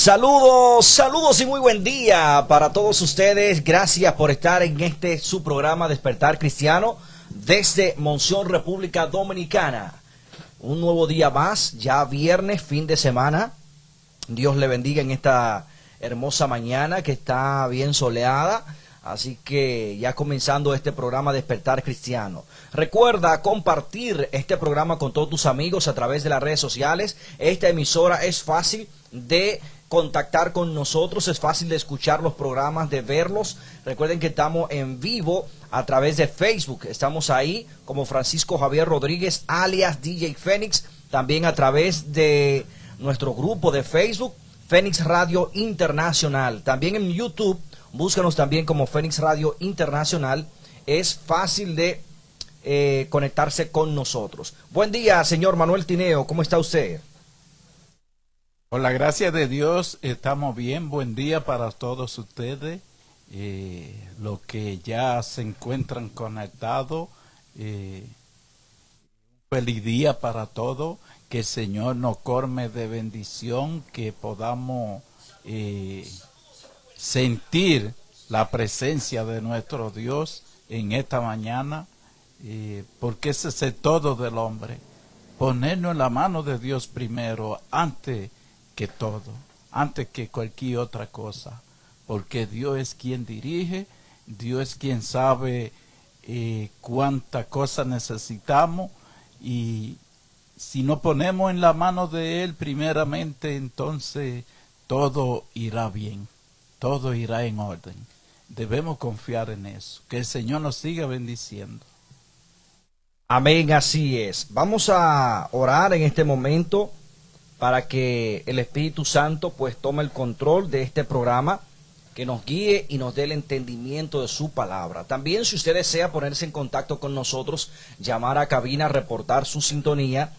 Saludos, saludos y muy buen día para todos ustedes. Gracias por estar en su programa Despertar Cristiano desde Monción, República Dominicana. Un nuevo día más, ya viernes, fin de semana. Dios le bendiga en esta hermosa mañana que está bien soleada. Así que ya comenzando este programa Despertar Cristiano. Recuerda compartir este programa con todos tus amigos a través de las redes sociales. Esta emisora es fácil de contactar con nosotros, es fácil de escuchar los programas, de verlos. Recuerden que estamos en vivo a través de Facebook. Estamos ahí como Francisco Javier Rodríguez, alias DJ Fénix. También a través de nuestro grupo de Facebook, Fénix Radio Internacional. También en YouTube. Búscanos también como Fénix Radio Internacional. Es fácil de conectarse con nosotros. Buen día, señor Manuel Tineo. ¿Cómo está usted? Por la gracia de Dios, estamos bien. Buen día para todos ustedes. Los que ya se encuentran conectados. Feliz día para todos. Que el Señor nos colme de bendición. Que podamos sentir la presencia de nuestro Dios en esta mañana, porque ese es el todo del hombre, ponernos en la mano de Dios primero, antes que todo, antes que cualquier otra cosa, porque Dios es quien dirige, Dios es quien sabe cuántas cosas necesitamos, y si nos ponemos en la mano de Él primeramente, entonces todo irá bien. Todo irá en orden. Debemos confiar en eso. Que el Señor nos siga bendiciendo. Amén, así es. Vamos a orar en este momento para que el Espíritu Santo pues tome el control de este programa, que nos guíe y nos dé el entendimiento de su palabra. También, si usted desea ponerse en contacto con nosotros, llamar a cabina, reportar su sintonía,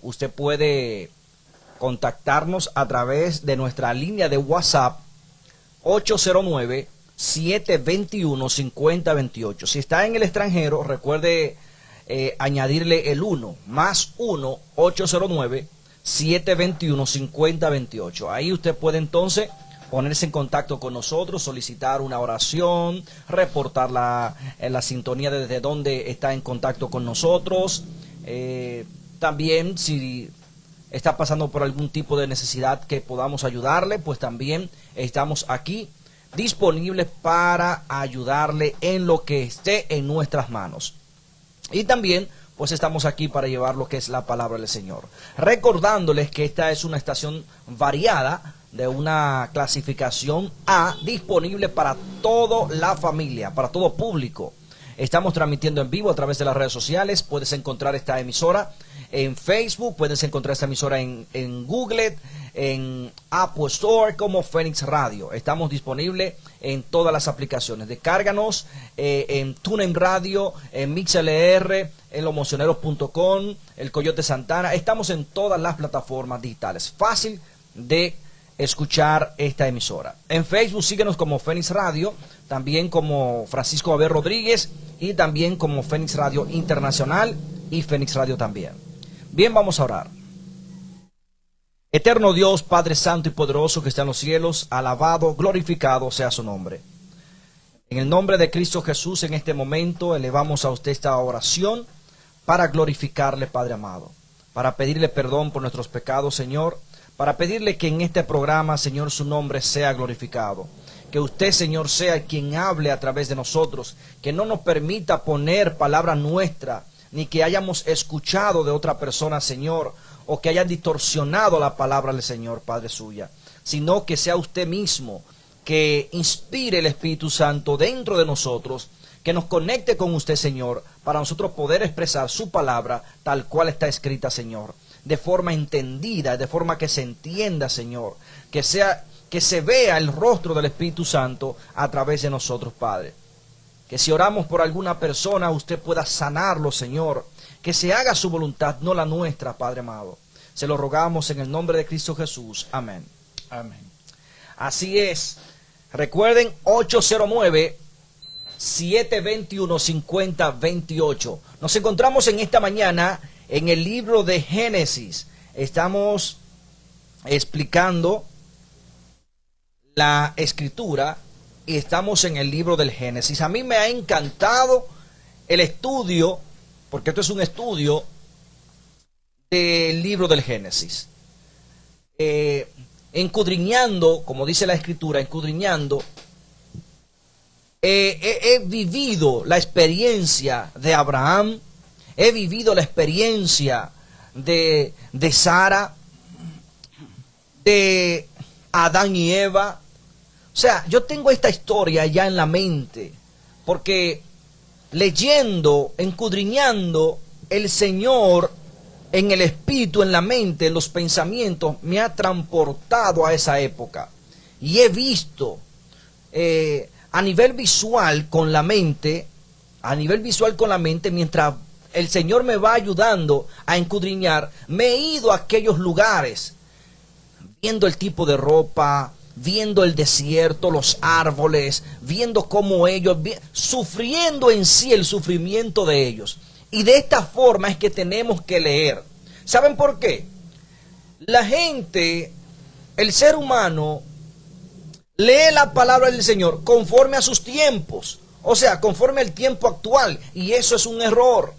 usted puede contactarnos a través de nuestra línea de WhatsApp 809-721-5028. Si está en el extranjero, recuerde añadirle el 1, más 1-809-721-5028. Ahí usted puede entonces ponerse en contacto con nosotros, solicitar una oración, reportar la sintonía desde donde está en contacto con nosotros. También, si está pasando por algún tipo de necesidad que podamos ayudarle, pues también estamos aquí disponibles para ayudarle en lo que esté en nuestras manos. Y también pues estamos aquí para llevar lo que es la palabra del Señor. Recordándoles que esta es una estación variada de una clasificación A, disponible para toda la familia, para todo público. Estamos transmitiendo en vivo a través de las redes sociales. Puedes encontrar esta emisora en Facebook, puedes encontrar esta emisora en Google, en Apple Store como Fénix Radio. Estamos disponibles en todas las aplicaciones. Descárganos en TuneIn Radio, en MixLR, en lomocioneros.com, el Coyote Santana. Estamos en todas las plataformas digitales. Fácil de escuchar esta emisora. En Facebook síguenos como Fénix Radio, también como Francisco Javier Rodríguez y también como Fénix Radio Internacional y Fénix Radio también. Bien, vamos a orar. Eterno Dios, Padre Santo y Poderoso que está en los cielos, alabado, glorificado sea su nombre. En el nombre de Cristo Jesús, en este momento elevamos a usted esta oración para glorificarle, Padre amado, para pedirle perdón por nuestros pecados, Señor, para pedirle que en este programa, Señor, su nombre sea glorificado. Que usted, Señor, sea quien hable a través de nosotros, que no nos permita poner palabra nuestra, ni que hayamos escuchado de otra persona, Señor, o que hayan distorsionado la palabra del Señor, Padre suya, sino que sea usted mismo que inspire el Espíritu Santo dentro de nosotros, que nos conecte con usted, Señor, para nosotros poder expresar su palabra tal cual está escrita, Señor, de forma entendida, de forma que se entienda, Señor, que se vea el rostro del Espíritu Santo a través de nosotros, Padre. Que si oramos por alguna persona, usted pueda sanarlo, Señor. Que se haga su voluntad, no la nuestra, Padre amado. Se lo rogamos en el nombre de Cristo Jesús. Amén. Amén. Así es. Recuerden, 809-721-5028. Nos encontramos en esta mañana en el libro de Génesis. Estamos explicando la escritura y estamos en el libro del Génesis. A mí me ha encantado el estudio, porque esto es un estudio del libro del Génesis. Escudriñando, como dice la escritura, escudriñando, he vivido la experiencia de Abraham, he vivido la experiencia de Sara, de Adán y Eva. O sea, yo tengo esta historia ya en la mente, porque leyendo, escudriñando, el Señor en el espíritu, en la mente, en los pensamientos, me ha transportado a esa época. Y he visto a nivel visual con la mente, mientras el Señor me va ayudando a escudriñar, me he ido a aquellos lugares, viendo el tipo de ropa, viendo el desierto, los árboles, viendo cómo ellos, sufriendo en sí el sufrimiento de ellos. Y de esta forma es que tenemos que leer. ¿Saben por qué? La gente, el ser humano, lee la palabra del Señor conforme a sus tiempos. O sea, conforme al tiempo actual. Y eso es un error.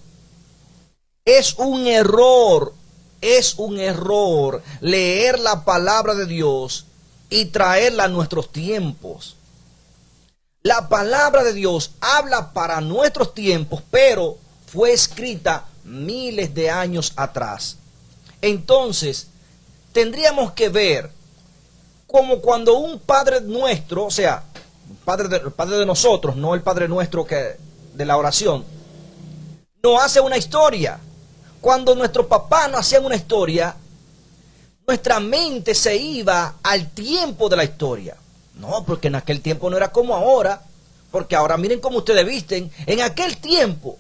Es un error. Es un error leer la palabra de Dios y traerla a nuestros tiempos. La palabra de Dios habla para nuestros tiempos, pero fue escrita miles de años atrás. Entonces, tendríamos que ver como cuando un padre nuestro, o sea, el padre de nosotros, no el padre nuestro que de la oración, nos hace una historia. Cuando nuestros papás nos hacían una historia, nuestra mente se iba al tiempo de la historia. No, porque en aquel tiempo no era como ahora, porque ahora miren cómo ustedes visten. En aquel tiempo,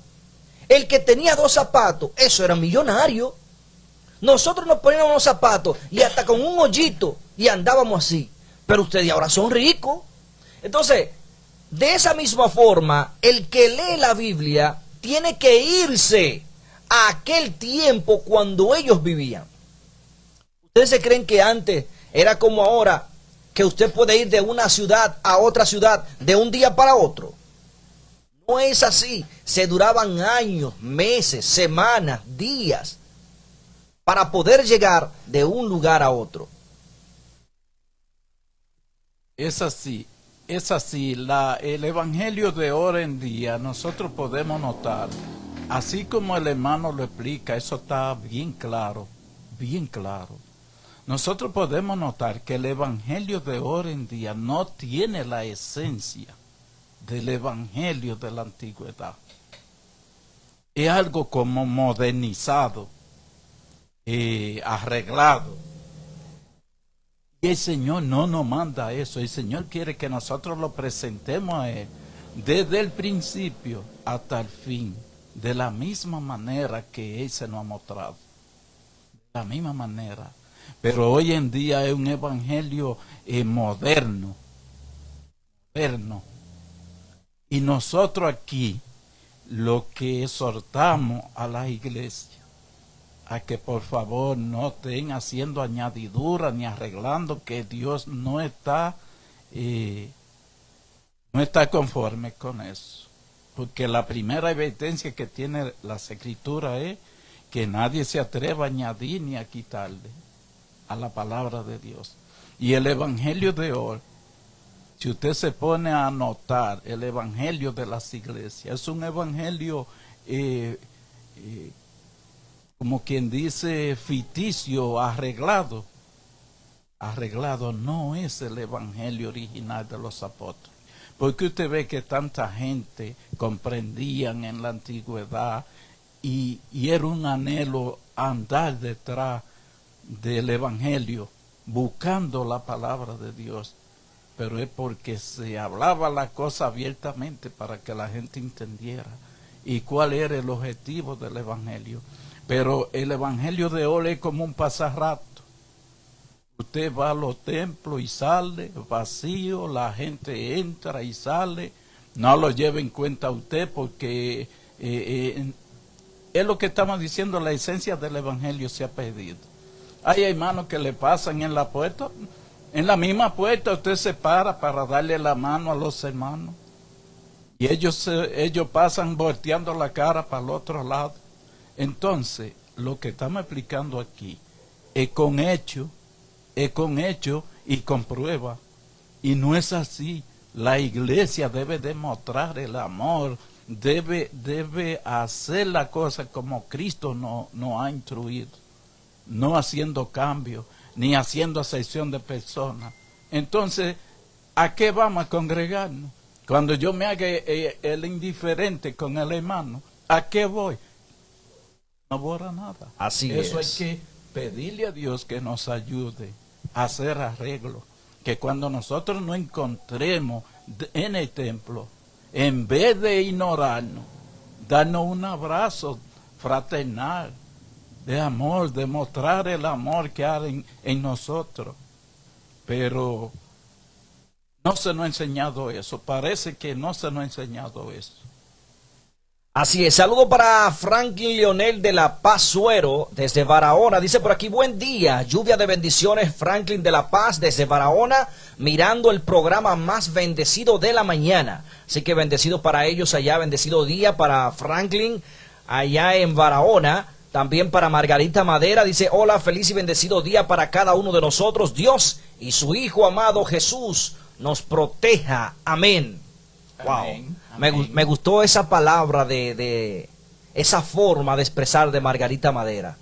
el que tenía 2 zapatos, eso era millonario. Nosotros nos poníamos los zapatos y hasta con un hoyito y andábamos así. Pero ustedes ahora son ricos. Entonces, de esa misma forma, el que lee la Biblia tiene que irse a aquel tiempo cuando ellos vivían. ¿Ustedes se creen que antes era como ahora, que usted puede ir de una ciudad a otra ciudad de un día para otro? No es así. Se duraban años, meses, semanas, días para poder llegar de un lugar a otro. Es así, el evangelio de ahora en día nosotros podemos notar, así como el hermano lo explica, eso está bien claro, bien claro. Nosotros podemos notar que el evangelio de ahora en día no tiene la esencia del evangelio de la antigüedad. Es algo como modernizado, arreglado. Y el Señor no nos manda eso. El Señor quiere que nosotros lo presentemos a Él desde el principio hasta el fin, de la misma manera que Él se nos ha mostrado. De la misma manera. Pero hoy en día es un evangelio moderno. Y nosotros aquí lo que exhortamos a la iglesia, a que por favor no estén haciendo añadiduras ni arreglando, que Dios no está conforme con eso. Porque la primera advertencia que tiene las escrituras es que nadie se atreva a añadir ni a quitarle a la palabra de Dios. Y el evangelio de hoy, si usted se pone a anotar el evangelio de las iglesias, es un evangelio como quien dice ficticio, arreglado. Arreglado no es el evangelio original de los apóstoles. Porque usted ve que tanta gente comprendían en la antigüedad y era un anhelo andar detrás del evangelio, buscando la palabra de Dios. Pero es porque se hablaba la cosa abiertamente para que la gente entendiera y cuál era el objetivo del evangelio. Pero el evangelio de hoy es como un pasarrato. Usted va a los templos y sale vacío, la gente entra y sale, no lo lleve en cuenta a usted porque es lo que estamos diciendo, la esencia del evangelio se ha perdido. Hay hermanos que le pasan en la puerta, En la misma puerta usted se para darle la mano a los hermanos. Y ellos pasan volteando la cara para el otro lado. Entonces, lo que estamos explicando aquí es con hecho y con prueba. Y no es así. La iglesia debe demostrar el amor, debe hacer la cosa como Cristo nos ha instruido, no haciendo cambios, ni haciendo acepción de personas. Entonces, ¿a qué vamos a congregarnos? Cuando yo me haga el indiferente con el hermano, ¿a qué voy? No voy a nada. Así Eso es. hay que pedirle a Dios que nos ayude a hacer arreglos. Que cuando nosotros nos encontremos en el templo, en vez de ignorarnos, darnos un abrazo fraternal, de amor, demostrar el amor que hay en nosotros. Pero no se nos ha enseñado eso, parece que no se nos ha enseñado eso. Así es, saludo para Franklin Leonel de La Paz Suero, desde Barahona. Dice por aquí, buen día, lluvia de bendiciones, Franklin de La Paz, desde Barahona, mirando el programa más bendecido de la mañana. Así que bendecido para ellos allá, bendecido día para Franklin allá en Barahona. También para Margarita Madera, dice, hola, feliz y bendecido día para cada uno de nosotros. Dios y su Hijo amado Jesús nos proteja. Amén. Wow. Amén, amén. Me gustó esa palabra de esa forma de expresar de Margarita Madera.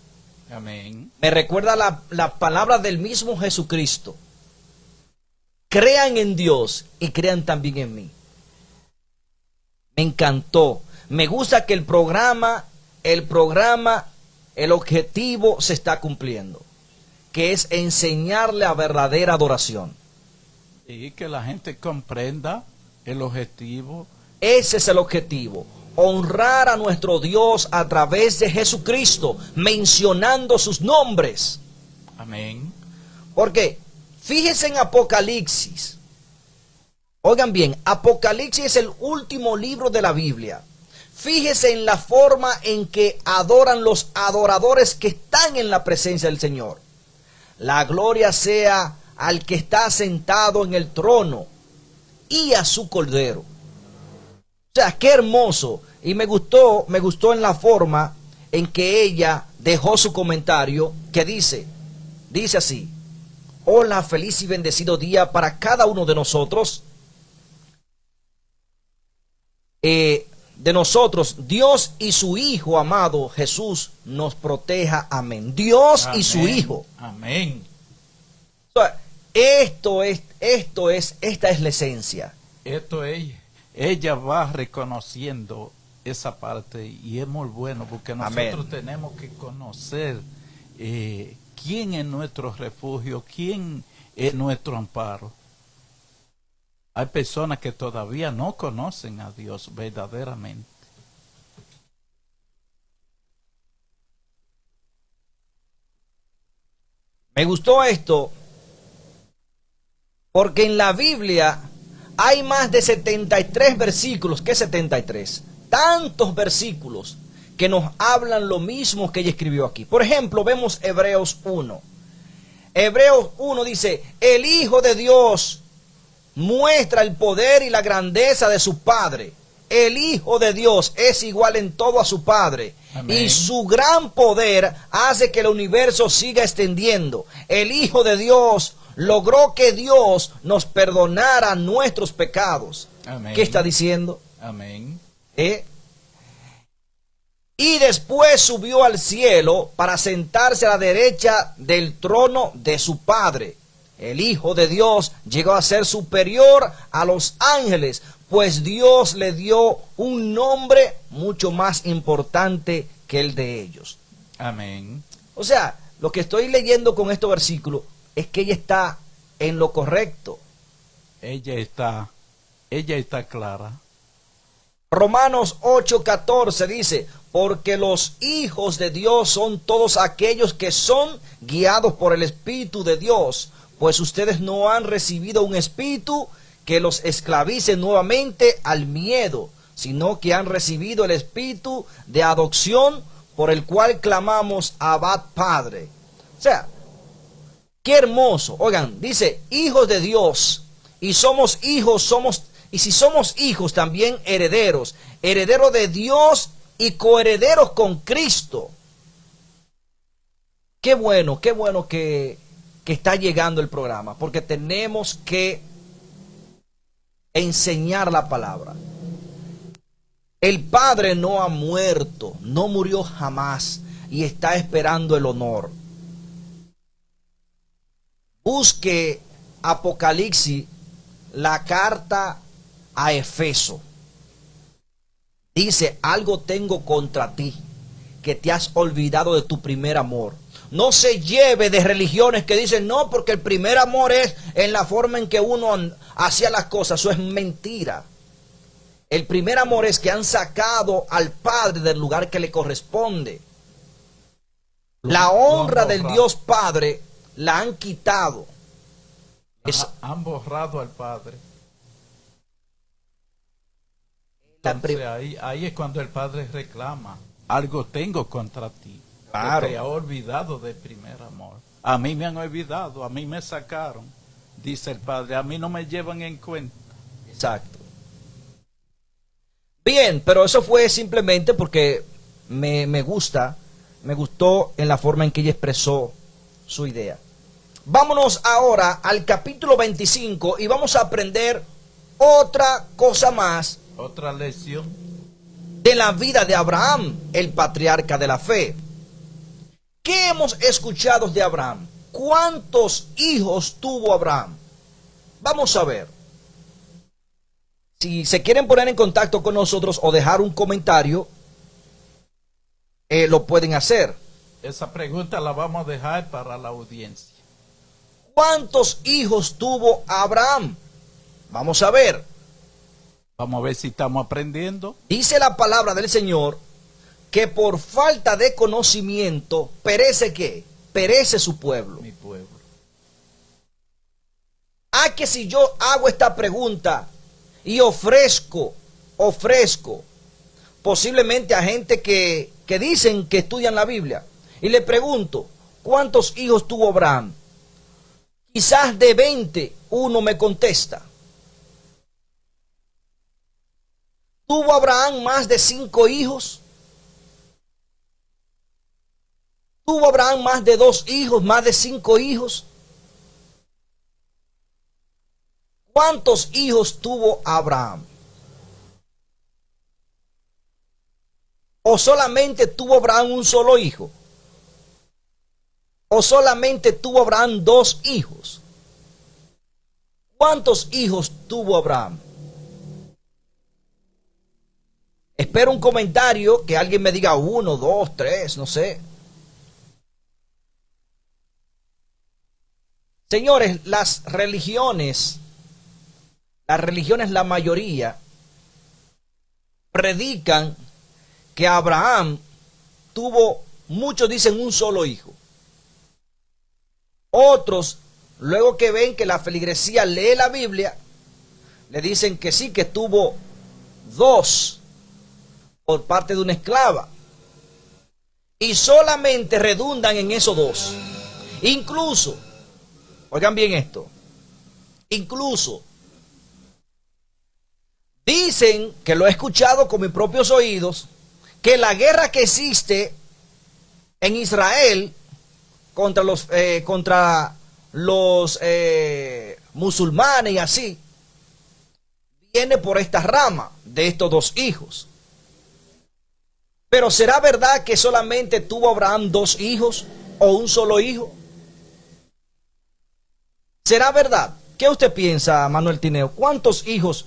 Amén. Me recuerda la palabra del mismo Jesucristo. Crean en Dios y crean también en mí. Me encantó. Me gusta que el objetivo se está cumpliendo, que es enseñarle a verdadera adoración. Y que la gente comprenda el objetivo. Ese es el objetivo, honrar a nuestro Dios a través de Jesucristo, mencionando sus nombres. Amén. Porque fíjense en Apocalipsis. Oigan bien, Apocalipsis es el último libro de la Biblia. Fíjese en la forma en que adoran los adoradores que están en la presencia del Señor. La gloria sea al que está sentado en el trono y a su Cordero. O sea, qué hermoso. Y me gustó en la forma en que ella dejó su comentario que dice así: hola, feliz y bendecido día para cada uno de nosotros. Dios y su Hijo amado Jesús nos proteja. Amén. Dios Amén. Y su Hijo. Amén. O sea, esta es la esencia. Esto es, ella va reconociendo esa parte y es muy bueno porque nosotros Amén. tenemos que conocer quién es nuestro refugio, quién es nuestro amparo. Hay personas que todavía no conocen a Dios verdaderamente. Me gustó esto porque en la Biblia hay más de 73 versículos. ¿Qué 73? Tantos versículos que nos hablan lo mismo que ella escribió aquí. Por ejemplo, vemos Hebreos 1. Hebreos 1 dice, el Hijo de Dios muestra el poder y la grandeza de su Padre. El Hijo de Dios es igual en todo a su Padre. Amén. Y su gran poder hace que el universo siga extendiendo. El Hijo de Dios logró que Dios nos perdonara nuestros pecados. Amén. ¿Qué está diciendo? Amén. Y después subió al cielo para sentarse a la derecha del trono de su Padre. El Hijo de Dios llegó a ser superior a los ángeles, pues Dios le dio un nombre mucho más importante que el de ellos. Amén. O sea, lo que estoy leyendo con estos versículos es que ella está en lo correcto. Ella está clara. Romanos 8:14 dice, porque los hijos de Dios son todos aquellos que son guiados por el Espíritu de Dios, pues ustedes no han recibido un espíritu que los esclavice nuevamente al miedo, sino que han recibido el espíritu de adopción por el cual clamamos Abba Padre. O sea, Qué hermoso. Oigan, dice, hijos de Dios. Y somos hijos, y si somos hijos, también herederos. Herederos de Dios y coherederos con Cristo. Qué bueno que está llegando el programa, porque tenemos que enseñar la palabra. El Padre no ha muerto, no murió jamás y está esperando el honor. Busque Apocalipsis, la carta a Efeso. Dice, algo tengo contra ti, que te has olvidado de tu primer amor. No se lleve de religiones que dicen, no, porque el primer amor es en la forma en que uno hacía las cosas. Eso es mentira. El primer amor es que han sacado al Padre del lugar que le corresponde. La honra del Dios Padre la han quitado. Han borrado al Padre. Entonces, ahí es cuando el Padre reclama, algo tengo contra ti. Claro. Te ha olvidado del primer amor. A mí me han olvidado, a mí me sacaron, dice el Padre, a mí no me llevan en cuenta. Exacto. Bien, pero eso fue simplemente porque me gustó en la forma en que ella expresó su idea. Vámonos ahora al capítulo 25 y vamos a aprender otra cosa más. Otra lección De la vida de Abraham, el patriarca de la fe. ¿Qué hemos escuchado de Abraham? ¿Cuántos hijos tuvo Abraham? Vamos a ver. Si se quieren poner en contacto con nosotros o dejar un comentario, lo pueden hacer. Esa pregunta la vamos a dejar para la audiencia. ¿Cuántos hijos tuvo Abraham? Vamos a ver. Vamos a ver si estamos aprendiendo. Dice la palabra del Señor que por falta de conocimiento perece ¿qué? Perece su pueblo. Mi pueblo. Ah, que si yo hago esta pregunta y ofrezco posiblemente a gente que dicen que estudian la Biblia y le pregunto, ¿cuántos hijos tuvo Abraham? Quizás de 20 uno me contesta. ¿Tuvo Abraham más de 5 hijos? ¿Tuvo Abraham más de 2 hijos, más de 5 hijos? ¿Cuántos hijos tuvo Abraham? ¿O solamente tuvo Abraham un solo hijo? ¿O solamente tuvo Abraham 2 hijos? ¿Cuántos hijos tuvo Abraham? Espero un comentario, que alguien me diga 1, 2, 3, no sé. Señores, las religiones, la mayoría, predican que Abraham tuvo, muchos dicen un solo hijo. Otros, luego que ven que la feligresía lee la Biblia, le dicen que sí, que tuvo 2 por parte de una esclava. Y solamente redundan en esos 2. Incluso, oigan bien esto, incluso dicen, que lo he escuchado con mis propios oídos, que la guerra que existe en Israel contra los musulmanes y así, viene por esta rama de estos 2 hijos. Pero ¿será verdad que solamente tuvo Abraham 2 hijos o un solo hijo? ¿Será verdad? ¿Qué usted piensa, Manuel Tineo? ¿Cuántos hijos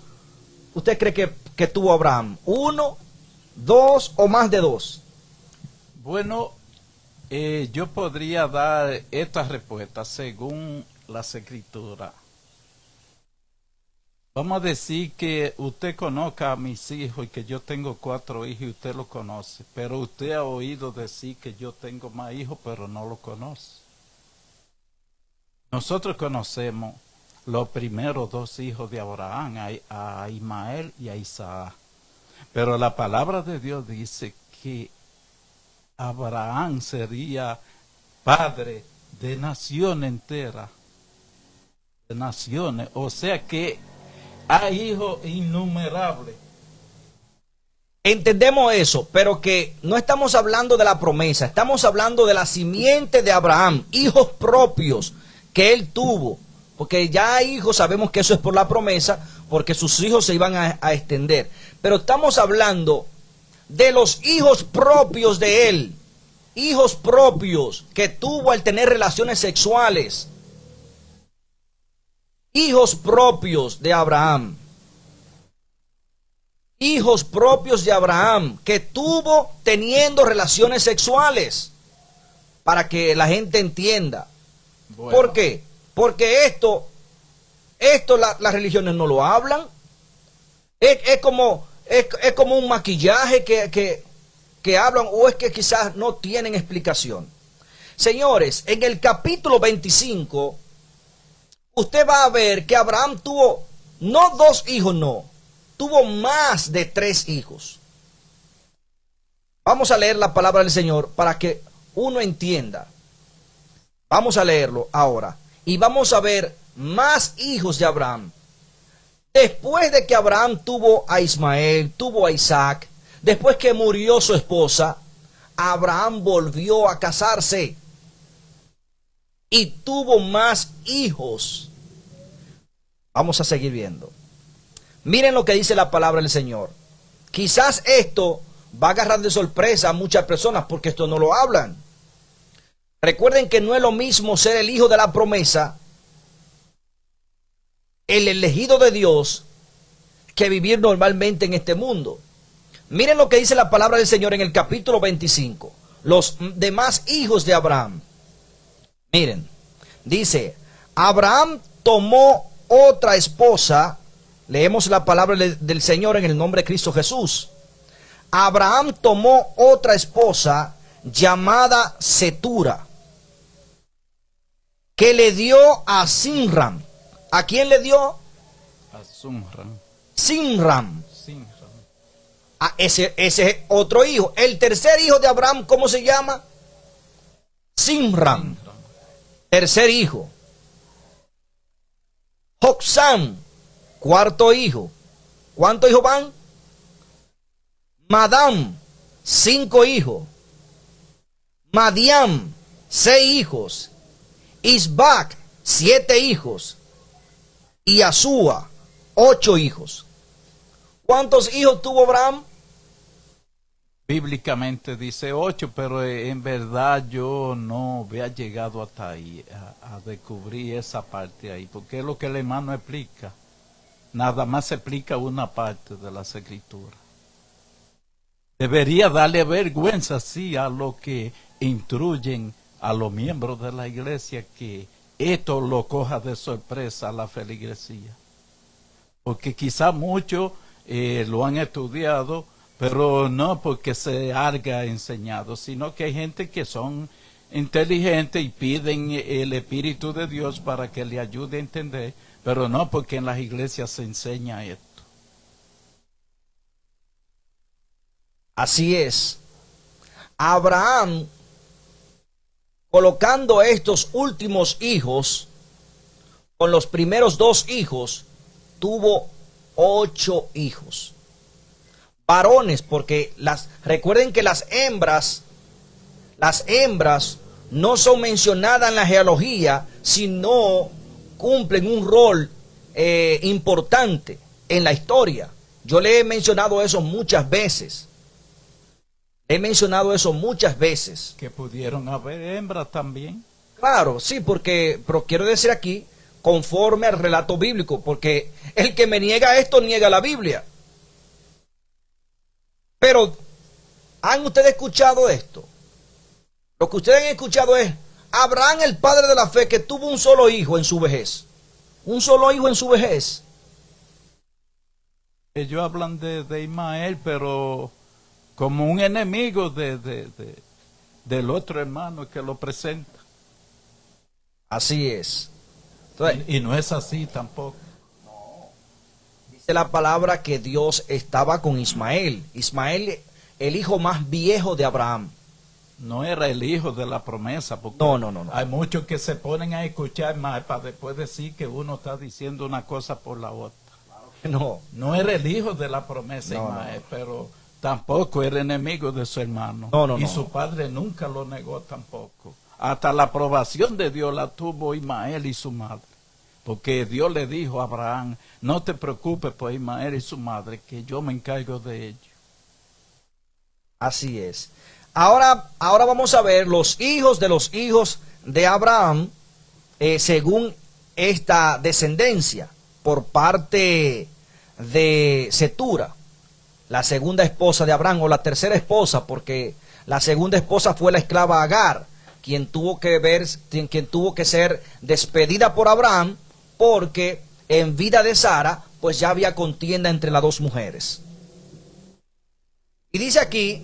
usted cree que tuvo Abraham? ¿1, 2 o más de 2? Bueno, yo podría dar esta respuesta según las escrituras. Vamos a decir que usted conozca a mis hijos y que yo tengo 4 hijos y usted lo conoce, pero usted ha oído decir que yo tengo más hijos, pero no lo conoce. Nosotros conocemos los primeros 2 hijos de Abraham, a Ismael y a Isaac. Pero la palabra de Dios dice que Abraham sería padre de nación entera, de naciones. O sea que hay hijos innumerables. Entendemos eso, pero que no estamos hablando de la promesa, estamos hablando de la simiente de Abraham, hijos propios que él tuvo, porque ya hay hijos, sabemos que eso es por la promesa, porque sus hijos se iban a extender, pero estamos hablando de los hijos propios de él, hijos propios que tuvo al tener relaciones sexuales, hijos propios de Abraham. Hijos propios de Abraham que tuvo teniendo relaciones sexuales, para que la gente entienda. Bueno. ¿Por qué? Porque esto las religiones no lo hablan. Es como un maquillaje que hablan, o es que quizás no tienen explicación. Señores, en el capítulo 25, usted va a ver que Abraham tuvo no 2 hijos, no. Tuvo más de 3 hijos. Vamos a leer la palabra del Señor para que uno entienda. Vamos a leerlo ahora. Y vamos a ver más hijos de Abraham. Después de que Abraham tuvo a Ismael, tuvo a Isaac, después que murió su esposa, Abraham volvió a casarse y tuvo más hijos. Vamos a seguir viendo. Miren lo que dice la palabra del Señor. Quizás esto va a agarrar de sorpresa a muchas personas porque esto no lo hablan. Recuerden que no es lo mismo ser el hijo de la promesa, el elegido de Dios, que vivir normalmente en este mundo. Miren lo que dice la palabra del Señor en el capítulo 25. Los demás hijos de Abraham. Miren, dice, Abraham tomó otra esposa. Leemos la palabra del Señor en el nombre de Cristo Jesús. Abraham tomó otra esposa llamada Setura, que le dio a Sinram. ¿A quién le dio? A Sinram. Sinram. A ese es otro hijo. El tercer hijo de Abraham, ¿cómo se llama? Sinram. Tercer hijo. Joksam, cuarto hijo. ¿Cuántos hijos van? Madam, 5 hijos. Madiam, 6 hijos. Isbac, 7 hijos. Y Asúa, 8 hijos. ¿Cuántos hijos tuvo Abraham? Bíblicamente dice 8, pero en verdad yo no había llegado hasta ahí, a descubrir esa parte ahí, porque es lo que el hermano explica. Nada más se explica una parte de las escrituras. Debería darle vergüenza, sí, a los que instruyen a los miembros de la iglesia, que esto lo coja de sorpresa a la feligresía. Porque quizá muchos lo han estudiado, pero no porque se haya enseñado, sino que hay gente que son inteligentes y piden el Espíritu de Dios para que le ayude a entender, pero no porque en las iglesias se enseña esto. Así es. Abraham, colocando estos últimos hijos con los primeros 2 hijos, tuvo 8 hijos. Varones, porque recuerden que las hembras no son mencionadas en la genealogía, sino cumplen un rol importante en la historia. Yo le he mencionado eso muchas veces. Que pudieron haber hembras también. Claro, sí, pero quiero decir aquí, conforme al relato bíblico, porque el que me niega esto, niega la Biblia. Pero, ¿han ustedes escuchado esto? Lo que ustedes han escuchado es, Abraham, el padre de la fe, que tuvo un solo hijo en su vejez. Un solo hijo en su vejez. Ellos hablan de Ismael, pero como un enemigo del otro hermano que lo presenta. Así es. Entonces, y no es así tampoco. Dice la palabra que Dios estaba con Ismael. Ismael, el hijo más viejo de Abraham. no era el hijo de la promesa, porque No. hay muchos que se ponen a escuchar más para después decir que uno está diciendo una cosa por la otra. No era el hijo de la promesa, Ismael, pero tampoco era enemigo de su hermano. Y su padre nunca lo negó tampoco. Hasta la aprobación de Dios la tuvo Ismael y su madre. Porque Dios le dijo a Abraham, no te preocupes por Ismael y su madre, que yo me encargo de ellos. Así es. Ahora vamos a ver los hijos de Abraham, según esta descendencia, por parte de Cetura, la segunda esposa de Abraham, o la tercera esposa, porque la segunda esposa fue la esclava Agar, quien tuvo que ser despedida por Abraham, porque en vida de Sara, pues ya había contienda entre las dos mujeres. Y dice aquí,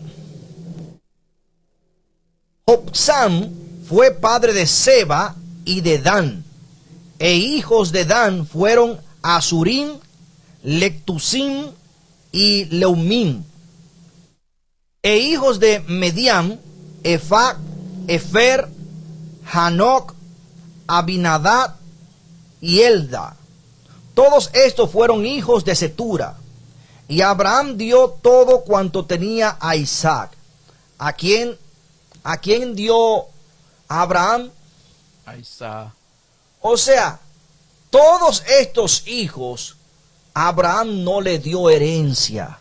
Jobsam fue padre de Seba y de Dan, e hijos de Dan fueron Asurim, Lectusim y Leumim, e hijos de Mediam, Efa, Efer, Hanoc, Abinadab y Elda. Todos estos fueron hijos de Cetura. Y Abraham dio todo cuanto tenía a Isaac. ¿A quién dio Abraham? A Isaac. O sea, todos estos hijos, Abraham no le dio herencia.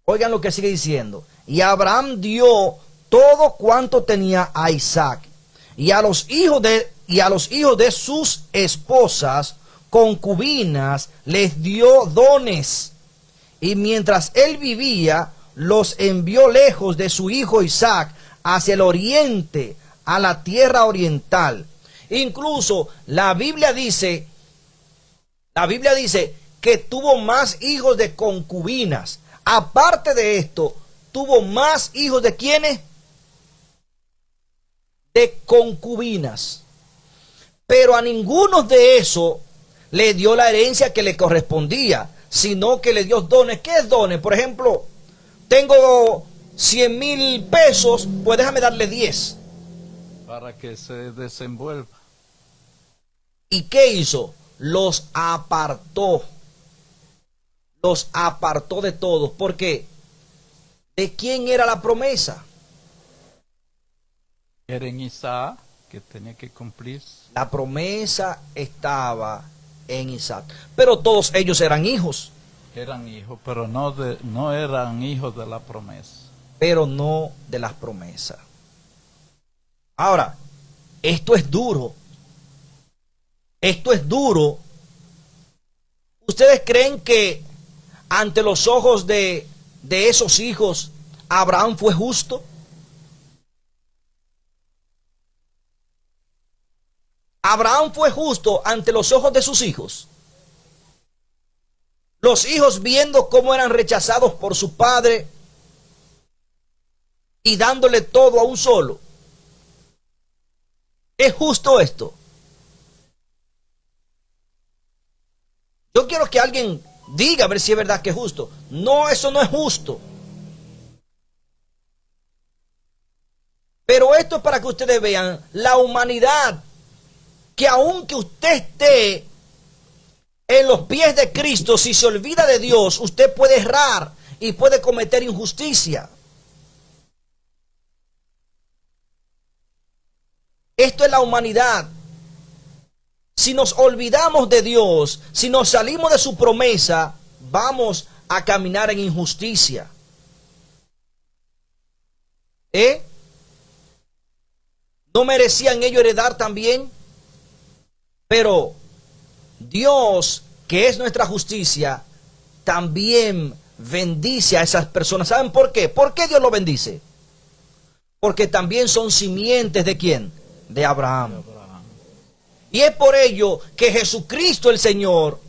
Oigan lo que sigue diciendo. Y Abraham dio todo cuanto tenía a Isaac. Y a los hijos de sus esposas, concubinas, les dio dones. Y mientras él vivía, los envió lejos de su hijo Isaac hacia el oriente, a la tierra oriental. Incluso la Biblia dice que tuvo más hijos de concubinas. Aparte de esto, tuvo más hijos de ¿quiénes? De concubinas. Pero a ninguno de esos le dio la herencia que le correspondía, sino que le dio dones. ¿Qué es dones? Por ejemplo, tengo 100,000 pesos, pues déjame darle 10. Para que se desenvuelva. ¿Y qué hizo? Los apartó. Los apartó de todos. ¿Por qué? ¿De quién era la promesa? Era en Isaac, que tenía que cumplir. La promesa estaba en Isaac. Pero todos ellos eran hijos. Eran hijos, pero no eran hijos de la promesa. Pero no de las promesas. Ahora, esto es duro. Esto es duro. ¿Ustedes creen que ante los ojos de esos hijos, Abraham fue justo? Abraham fue justo ante los ojos de sus hijos. Los hijos viendo cómo eran rechazados por su padre y dándole todo a un solo. ¿Es justo esto? Yo quiero que alguien diga a ver si es verdad que es justo. No, eso no es justo. Pero esto es para que ustedes vean la humanidad, que aunque usted esté en los pies de Cristo, si se olvida de Dios, usted puede errar y puede cometer injusticia. Esto es la humanidad. Si nos olvidamos de Dios, si nos salimos de su promesa, vamos a caminar en injusticia. ¿No merecían ellos heredar también? Pero Dios, que es nuestra justicia, también bendice a esas personas. ¿Saben por qué? ¿Por qué Dios lo bendice? Porque también son simientes ¿de quién? De Abraham. Y es por ello que Jesucristo el Señor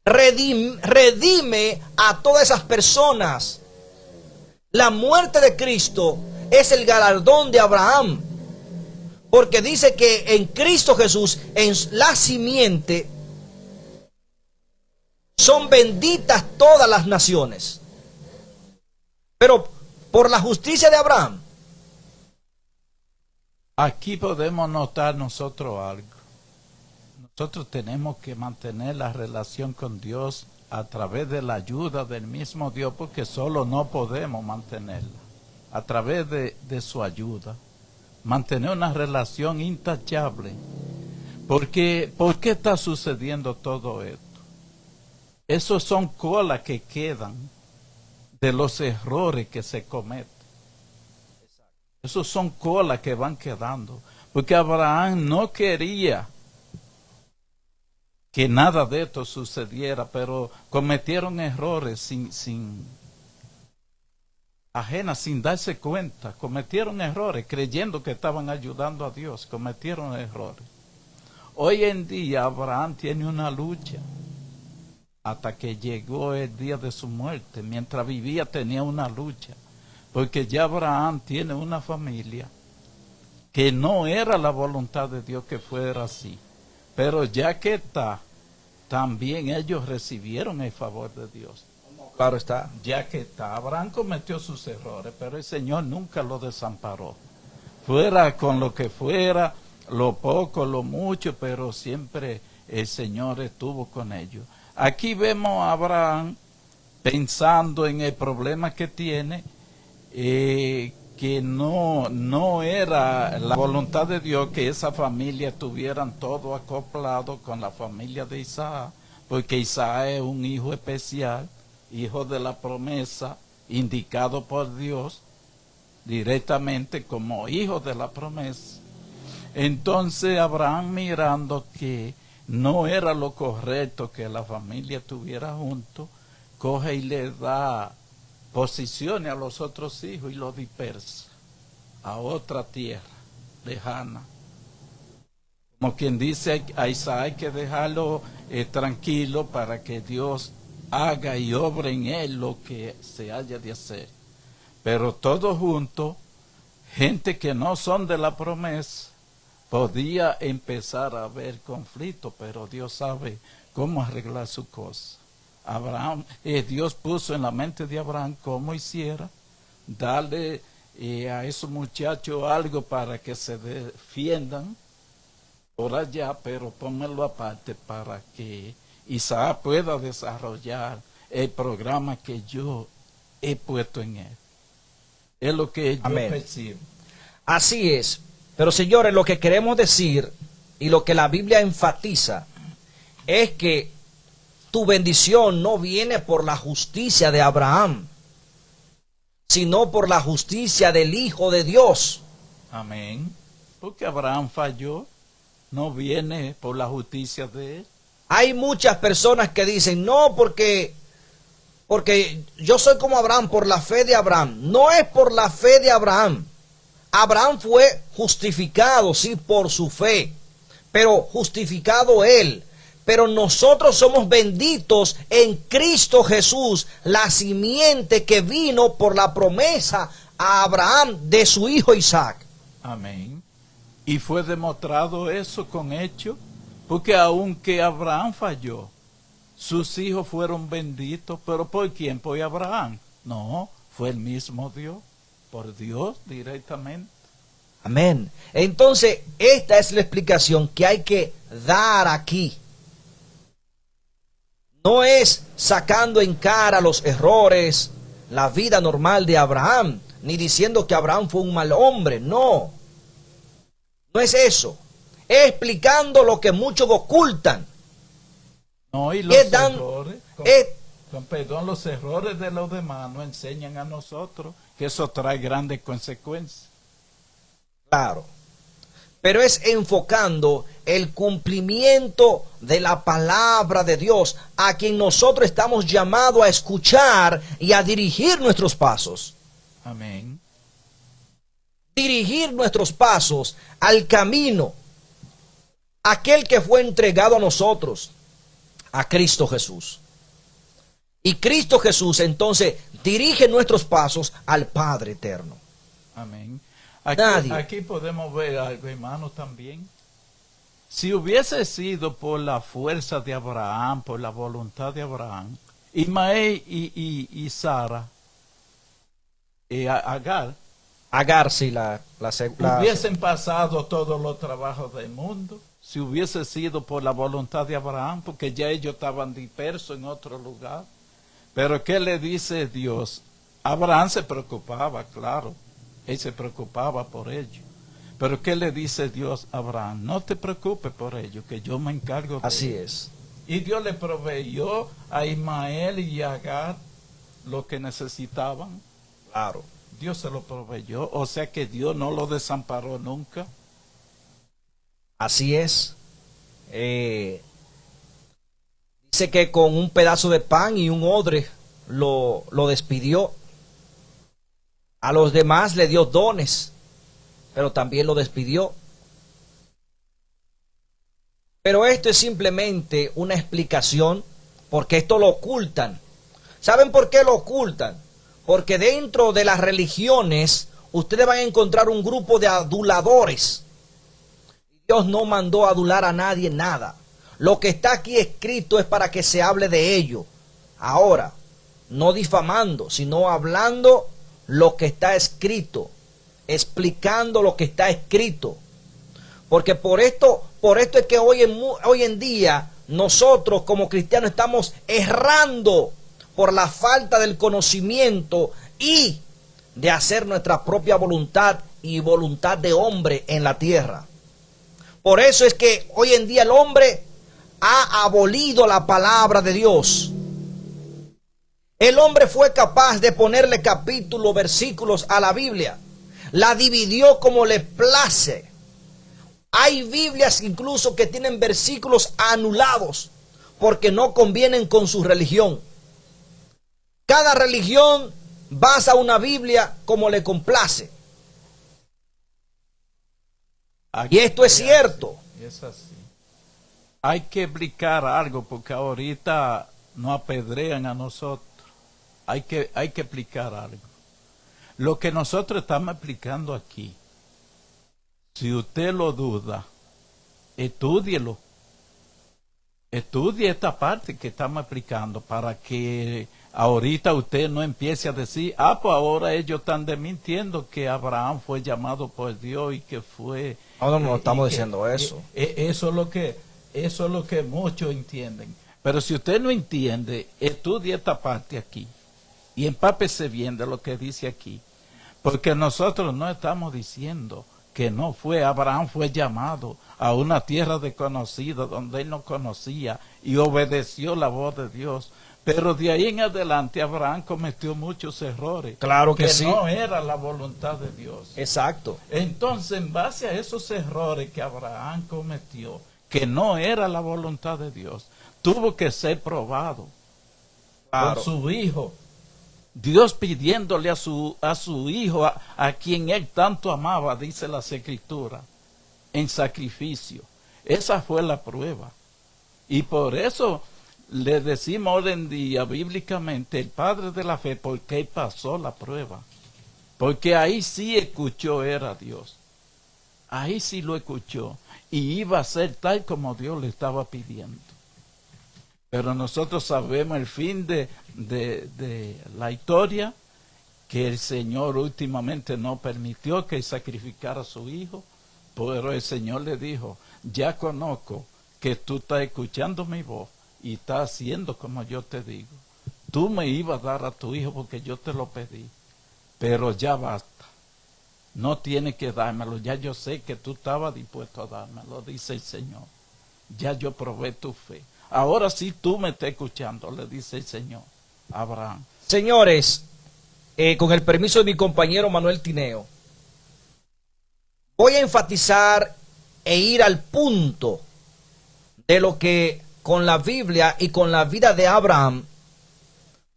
redime a todas esas personas. La muerte de Cristo es el galardón de Abraham. Porque dice que en Cristo Jesús, en la simiente, son benditas todas las naciones. Pero por la justicia de Abraham. Aquí podemos notar nosotros algo. Nosotros tenemos que mantener la relación con Dios a través de la ayuda del mismo Dios, porque solo no podemos mantenerla. A través de su ayuda. Mantener una relación intachable. Porque, ¿por qué está sucediendo todo esto? Esos son colas que quedan de los errores que se cometen. Esos son colas que van quedando. Porque Abraham no quería que nada de esto sucediera, pero cometieron errores sin darse cuenta. Cometieron errores creyendo que estaban ayudando a Dios. Cometieron errores. Hoy en día Abraham tiene una lucha hasta que llegó el día de su muerte. Mientras vivía tenía una lucha, porque ya Abraham tiene una familia que no era la voluntad de Dios que fuera así. Pero ya que está, también ellos recibieron el favor de Dios. Claro está. Ya que está, Abraham cometió sus errores, pero el Señor nunca lo desamparó. Fuera con lo que fuera, lo poco, lo mucho, pero siempre el Señor estuvo con ellos. Aquí vemos a Abraham pensando en el problema que tiene, que no era la voluntad de Dios que esa familia estuvieran todo acoplado con la familia de Isaac, porque Isaac es un hijo especial, hijo de la promesa, indicado por Dios directamente como hijo de la promesa. Entonces Abraham, mirando que no era lo correcto que la familia estuviera junto, coge y le da posiciones a los otros hijos y los dispersa a otra tierra lejana. Como quien dice, a Isaac hay que dejarlo tranquilo para que Dios haga y obre en él lo que se haya de hacer. Pero todos juntos, gente que no son de la promesa, podía empezar a haber conflicto, pero Dios sabe cómo arreglar su cosa. Dios puso en la mente de Abraham cómo hiciera, darle a esos muchachos algo para que se defiendan por allá, pero pónmelo aparte para que Isaac pueda desarrollar el programa que yo he puesto en él. Es lo que yo percibo. Así es. Pero señores, lo que queremos decir y lo que la Biblia enfatiza es que tu bendición no viene por la justicia de Abraham, sino por la justicia del Hijo de Dios. Amén. Porque Abraham falló, no viene por la justicia de él. Hay muchas personas que dicen, no, porque yo soy como Abraham por la fe de Abraham. No es por la fe de Abraham. Abraham fue justificado, sí, por su fe, pero justificado él. Pero nosotros somos benditos en Cristo Jesús, la simiente que vino por la promesa a Abraham de su hijo Isaac. Amén. Y fue demostrado eso con hechos, porque aunque Abraham falló, sus hijos fueron benditos. ¿Pero por quién? ¿Por Abraham? No, fue el mismo Dios. Por Dios directamente. Amén. Entonces, esta es la explicación que hay que dar aquí. No es sacando en cara los errores, la vida normal de Abraham, ni diciendo que Abraham fue un mal hombre. No. No es eso. Es explicando lo que muchos ocultan. No, y los errores. Con perdón, los errores de los demás nos enseñan a nosotros que eso trae grandes consecuencias. Claro, pero es enfocando el cumplimiento de la palabra de Dios, a quien nosotros estamos llamados a escuchar y a dirigir nuestros pasos. Amén. Dirigir nuestros pasos al camino, aquel que fue entregado a nosotros, a Cristo Jesús. Y Cristo Jesús entonces dirige nuestros pasos al Padre eterno. Amén. Aquí podemos ver algo, hermano, también. Si hubiese sido por la fuerza de Abraham, por la voluntad de Abraham, Ismael y Sara Agar, Agar, sí, hubiesen pasado todos los trabajos del mundo si hubiese sido por la voluntad de Abraham, porque ya ellos estaban dispersos en otro lugar. Pero ¿qué le dice Dios? Abraham se preocupaba, claro, él se preocupaba por ello. Pero ¿qué le dice Dios a Abraham? No te preocupes por ello, que yo me encargo de Así ello. es. Y Dios le proveyó a Ismael y a Agar lo que necesitaban. Claro. Dios se lo proveyó, o sea que Dios no lo desamparó nunca. Así es. Dice que con un pedazo de pan y un odre lo despidió. A los demás le dio dones, pero también lo despidió. Pero esto es simplemente una explicación, porque esto lo ocultan. ¿Saben por qué lo ocultan? Porque dentro de las religiones ustedes van a encontrar un grupo de aduladores. Dios no mandó a adular a nadie nada. Lo que está aquí escrito es para que se hable de ello. Ahora, no difamando, sino hablando lo que está escrito, explicando lo que está escrito. Porque por esto es que hoy en día nosotros como cristianos estamos errando por la falta del conocimiento y de hacer nuestra propia voluntad y voluntad de hombre en la tierra. Por eso es que hoy en día el hombre ha abolido la palabra de Dios. El hombre fue capaz de ponerle capítulos, versículos a la Biblia. La dividió como le place. Hay Biblias incluso que tienen versículos anulados porque no convienen con su religión. Cada religión basa una Biblia como le complace. Y esto es cierto. Es así. Hay que explicar algo porque ahorita nos apedrean a nosotros. Hay que explicar algo. Lo que nosotros estamos explicando aquí, si usted lo duda, estúdielo. Estudie esta parte que estamos explicando para que ahorita usted no empiece a decir, pues ahora ellos están desmintiendo que Abraham fue llamado por Dios y que fue... No estamos diciendo eso. Eso es lo que muchos entienden. Pero si usted no entiende, estudie esta parte aquí y empápese bien de lo que dice aquí. Porque nosotros no estamos diciendo que no fue, Abraham fue llamado a una tierra desconocida donde él no conocía y obedeció la voz de Dios. Pero de ahí en adelante Abraham cometió muchos errores. Claro que sí. No era la voluntad de Dios. Exacto. Entonces, en base a esos errores que Abraham cometió, que no era la voluntad de Dios, tuvo que ser probado por su hijo. Dios pidiéndole a su hijo, a quien él tanto amaba, dice las Escrituras, en sacrificio. Esa fue la prueba. Y por eso le decimos hoy en día bíblicamente el padre de la fe, porque él pasó la prueba. Porque ahí sí escuchó era Dios. Ahí sí lo escuchó. Y iba a ser tal como Dios le estaba pidiendo. Pero nosotros sabemos el fin de la historia, que el Señor últimamente no permitió que sacrificara a su hijo, pero el Señor le dijo, ya conozco que tú estás escuchando mi voz y estás haciendo como yo te digo. Tú me ibas a dar a tu hijo porque yo te lo pedí, pero ya basta. No tienes que dármelo, ya yo sé que tú estabas dispuesto a dármelo, dice el Señor. Ya yo probé tu fe. Ahora sí tú me estás escuchando, le dice el Señor a Abraham. Señores, con el permiso de mi compañero Manuel Tineo, voy a enfatizar e ir al punto de lo que con la Biblia y con la vida de Abraham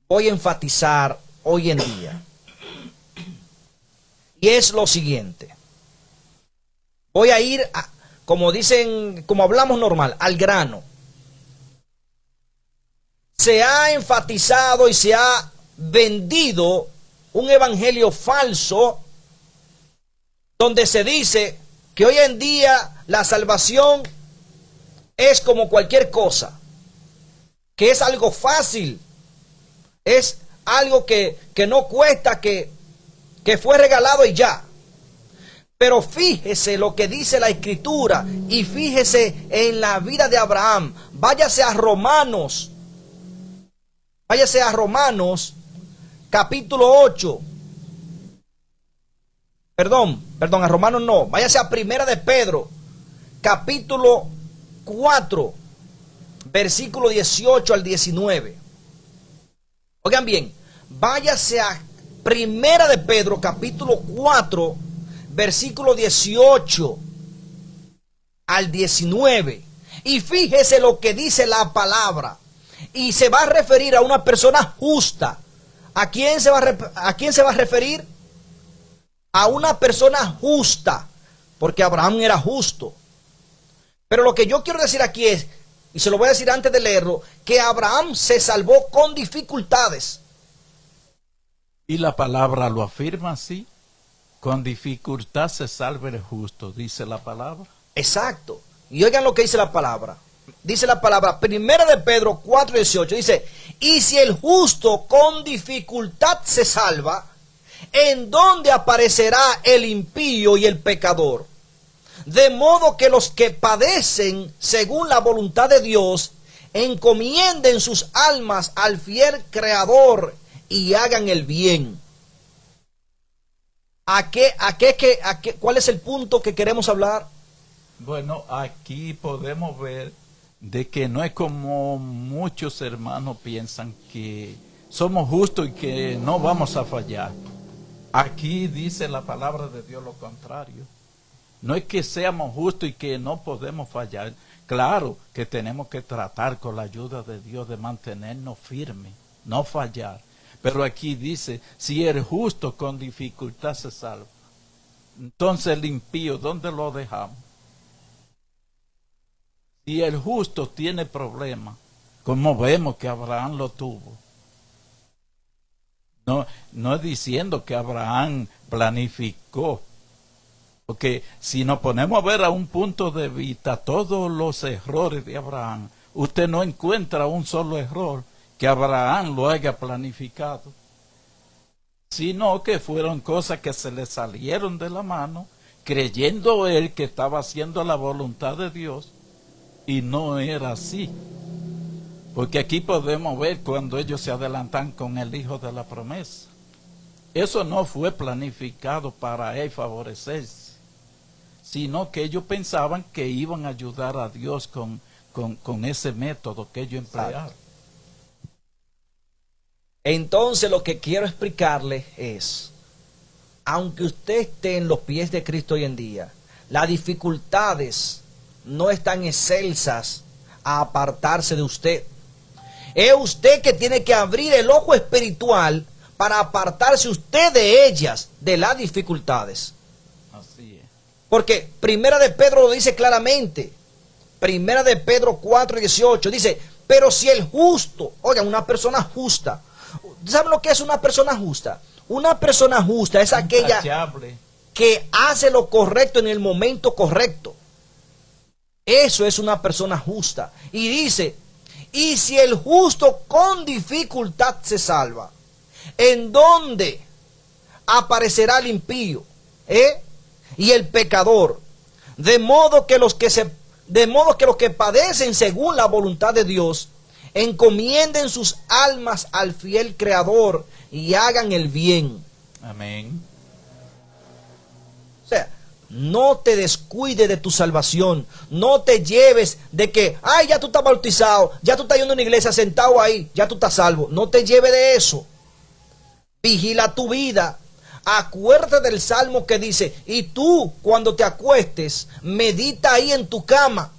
voy a enfatizar hoy en día. Y es lo siguiente. Voy a ir, como dicen, como hablamos normal, al grano. Se ha enfatizado y se ha vendido un evangelio falso donde se dice que hoy en día la salvación es como cualquier cosa, que es algo fácil, es algo que no cuesta, que que fue regalado y ya. Pero fíjese lo que dice la Escritura y fíjese en la vida de Abraham. Váyase a Romanos. Váyase a Romanos capítulo 8. Perdón, a Romanos no. Váyase a Primera de Pedro capítulo 4, versículo 18 al 19. Oigan bien, váyase a Primera de Pedro capítulo 4, versículo 18 al 19. Y fíjese lo que dice la palabra. Y se va a referir a una persona justa. ¿A quién se va a referir? A una persona justa. Porque Abraham era justo. Pero lo que yo quiero decir aquí es, y se lo voy a decir antes de leerlo, que Abraham se salvó con dificultades. Y la palabra lo afirma así. Con dificultad se salva el justo, dice la palabra. Exacto. Y oigan lo que dice la palabra. Dice la palabra, Primera de Pedro 4:18, dice, y si el justo con dificultad se salva, ¿en dónde aparecerá el impío y el pecador? De modo que los que padecen según la voluntad de Dios, encomienden sus almas al fiel Creador y hagan el bien. ¿Cuál es el punto que queremos hablar? Bueno, aquí podemos ver de que no es como muchos hermanos piensan, que somos justos y que no vamos a fallar. Aquí dice la palabra de Dios lo contrario. No es que seamos justos y que no podemos fallar. Claro que tenemos que tratar con la ayuda de Dios de mantenernos firmes, no fallar. Pero aquí dice, si el justo con dificultad se salva, entonces el impío, ¿dónde lo dejamos? Si el justo tiene problemas, como vemos que Abraham lo tuvo, no es diciendo que Abraham planificó, porque si nos ponemos a ver a un punto de vista todos los errores de Abraham, usted no encuentra un solo error que Abraham lo haya planificado, sino que fueron cosas que se le salieron de la mano, creyendo él que estaba haciendo la voluntad de Dios, y no era así. Porque aquí podemos ver cuando ellos se adelantan con el hijo de la promesa. Eso no fue planificado para él favorecerse, sino que ellos pensaban que iban a ayudar a Dios con ese método que ellos emplearon. Entonces lo que quiero explicarle es, aunque usted esté en los pies de Cristo hoy en día, las dificultades no están excelsas a apartarse de usted. Es usted que tiene que abrir el ojo espiritual para apartarse usted de ellas, de las dificultades. Así es. Porque Primera de Pedro lo dice claramente. Primera de Pedro 4:18 dice, pero si el justo, oigan, una persona justa, ¿saben lo que es una persona justa? Una persona justa es aquella que hace lo correcto en el momento correcto. Eso es una persona justa. Y dice, y si el justo con dificultad se salva, ¿en dónde aparecerá el impío? Y el pecador. De modo que los que padecen según la voluntad de Dios, encomienden sus almas al fiel Creador y hagan el bien. Amén. O sea, no te descuides de tu salvación. No te lleves de que, ay, ya tú estás bautizado, ya tú estás yendo a una iglesia sentado ahí, ya tú estás salvo. No te lleves de eso. Vigila tu vida. Acuérdate del salmo que dice, y tú cuando te acuestes, medita ahí en tu cama.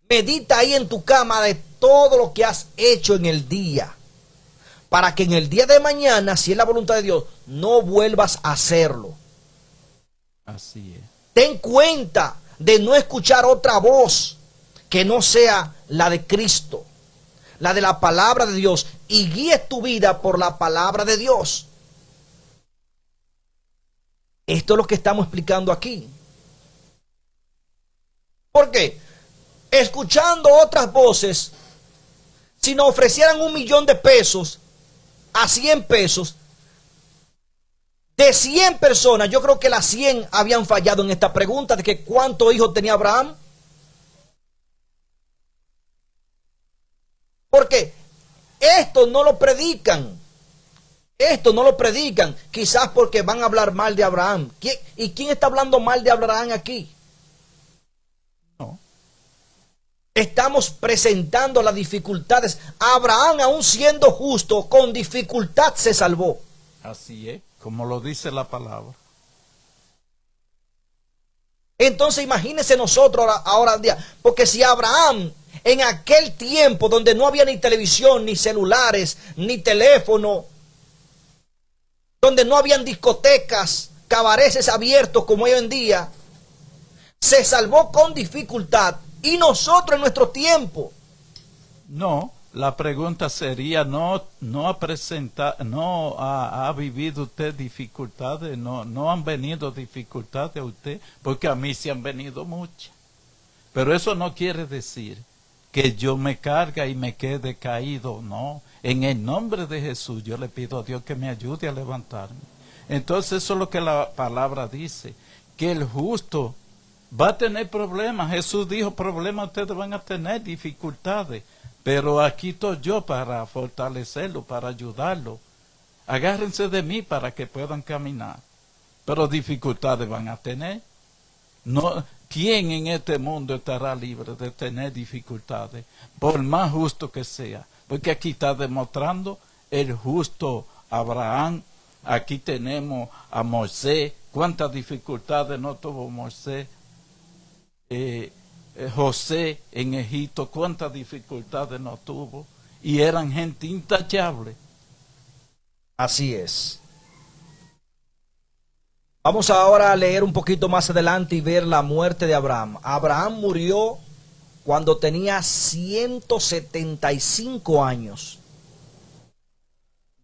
Medita ahí en tu cama de todo lo que has hecho en el día, para que en el día de mañana, si es la voluntad de Dios, no vuelvas a hacerlo. Así es. Ten cuenta de no escuchar otra voz que no sea la de Cristo, la de la palabra de Dios, y guíes tu vida por la palabra de Dios. Esto es lo que estamos explicando aquí. ¿Por qué? Escuchando otras voces, si nos ofrecieran $1,000,000 a 100 pesos, De 100 personas, yo creo que las 100 habían fallado en esta pregunta de que cuántos hijos tenía Abraham. Porque esto no lo predican. Esto no lo predican. Quizás porque van a hablar mal de Abraham. ¿Y quién está hablando mal de Abraham aquí? No. Estamos presentando las dificultades. Abraham, aún siendo justo, con dificultad se salvó. Así es, como lo dice la palabra. Entonces imagínense nosotros ahora en día. Porque si Abraham, en aquel tiempo donde no había ni televisión, ni celulares, ni teléfono, donde no habían discotecas, cabarets abiertos como hoy en día, se salvó con dificultad. Y nosotros en nuestro tiempo. No, la pregunta sería, ¿no ha vivido usted dificultades? ¿No han venido dificultades a usted? Porque a mí sí han venido muchas. Pero eso no quiere decir que yo me cargue y me quede caído, no. En el nombre de Jesús yo le pido a Dios que me ayude a levantarme. Entonces eso es lo que la palabra dice, que el justo va a tener problemas. Jesús dijo, problemas ustedes van a tener, dificultades. Pero aquí estoy yo para fortalecerlo, para ayudarlo. Agárrense de mí para que puedan caminar. Pero dificultades van a tener. No, ¿quién en este mundo estará libre de tener dificultades? Por más justo que sea. Porque aquí está demostrando el justo Abraham. Aquí tenemos a Moisés. ¿Cuántas dificultades no tuvo Moisés? José en Egipto, cuántas dificultades no tuvo, y eran gente intachable. Así es. Vamos ahora a leer un poquito más adelante y ver la muerte de Abraham. Abraham murió cuando tenía 175 años.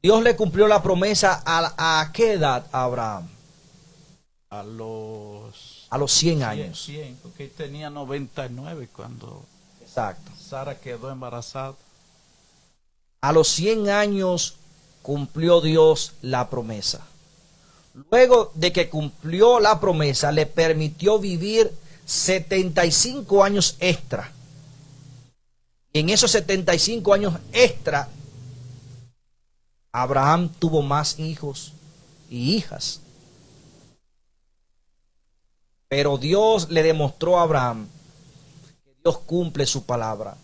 Dios le cumplió la promesa ¿a qué edad a Abraham? A los 100 años. 100, porque tenía 99 cuando Exacto. Sara quedó embarazada. A los 100 años cumplió Dios la promesa. Luego de que cumplió la promesa, le permitió vivir 75 años extra. Y en esos 75 años extra, Abraham tuvo más hijos y hijas. Pero Dios le demostró a Abraham que Dios cumple su palabra,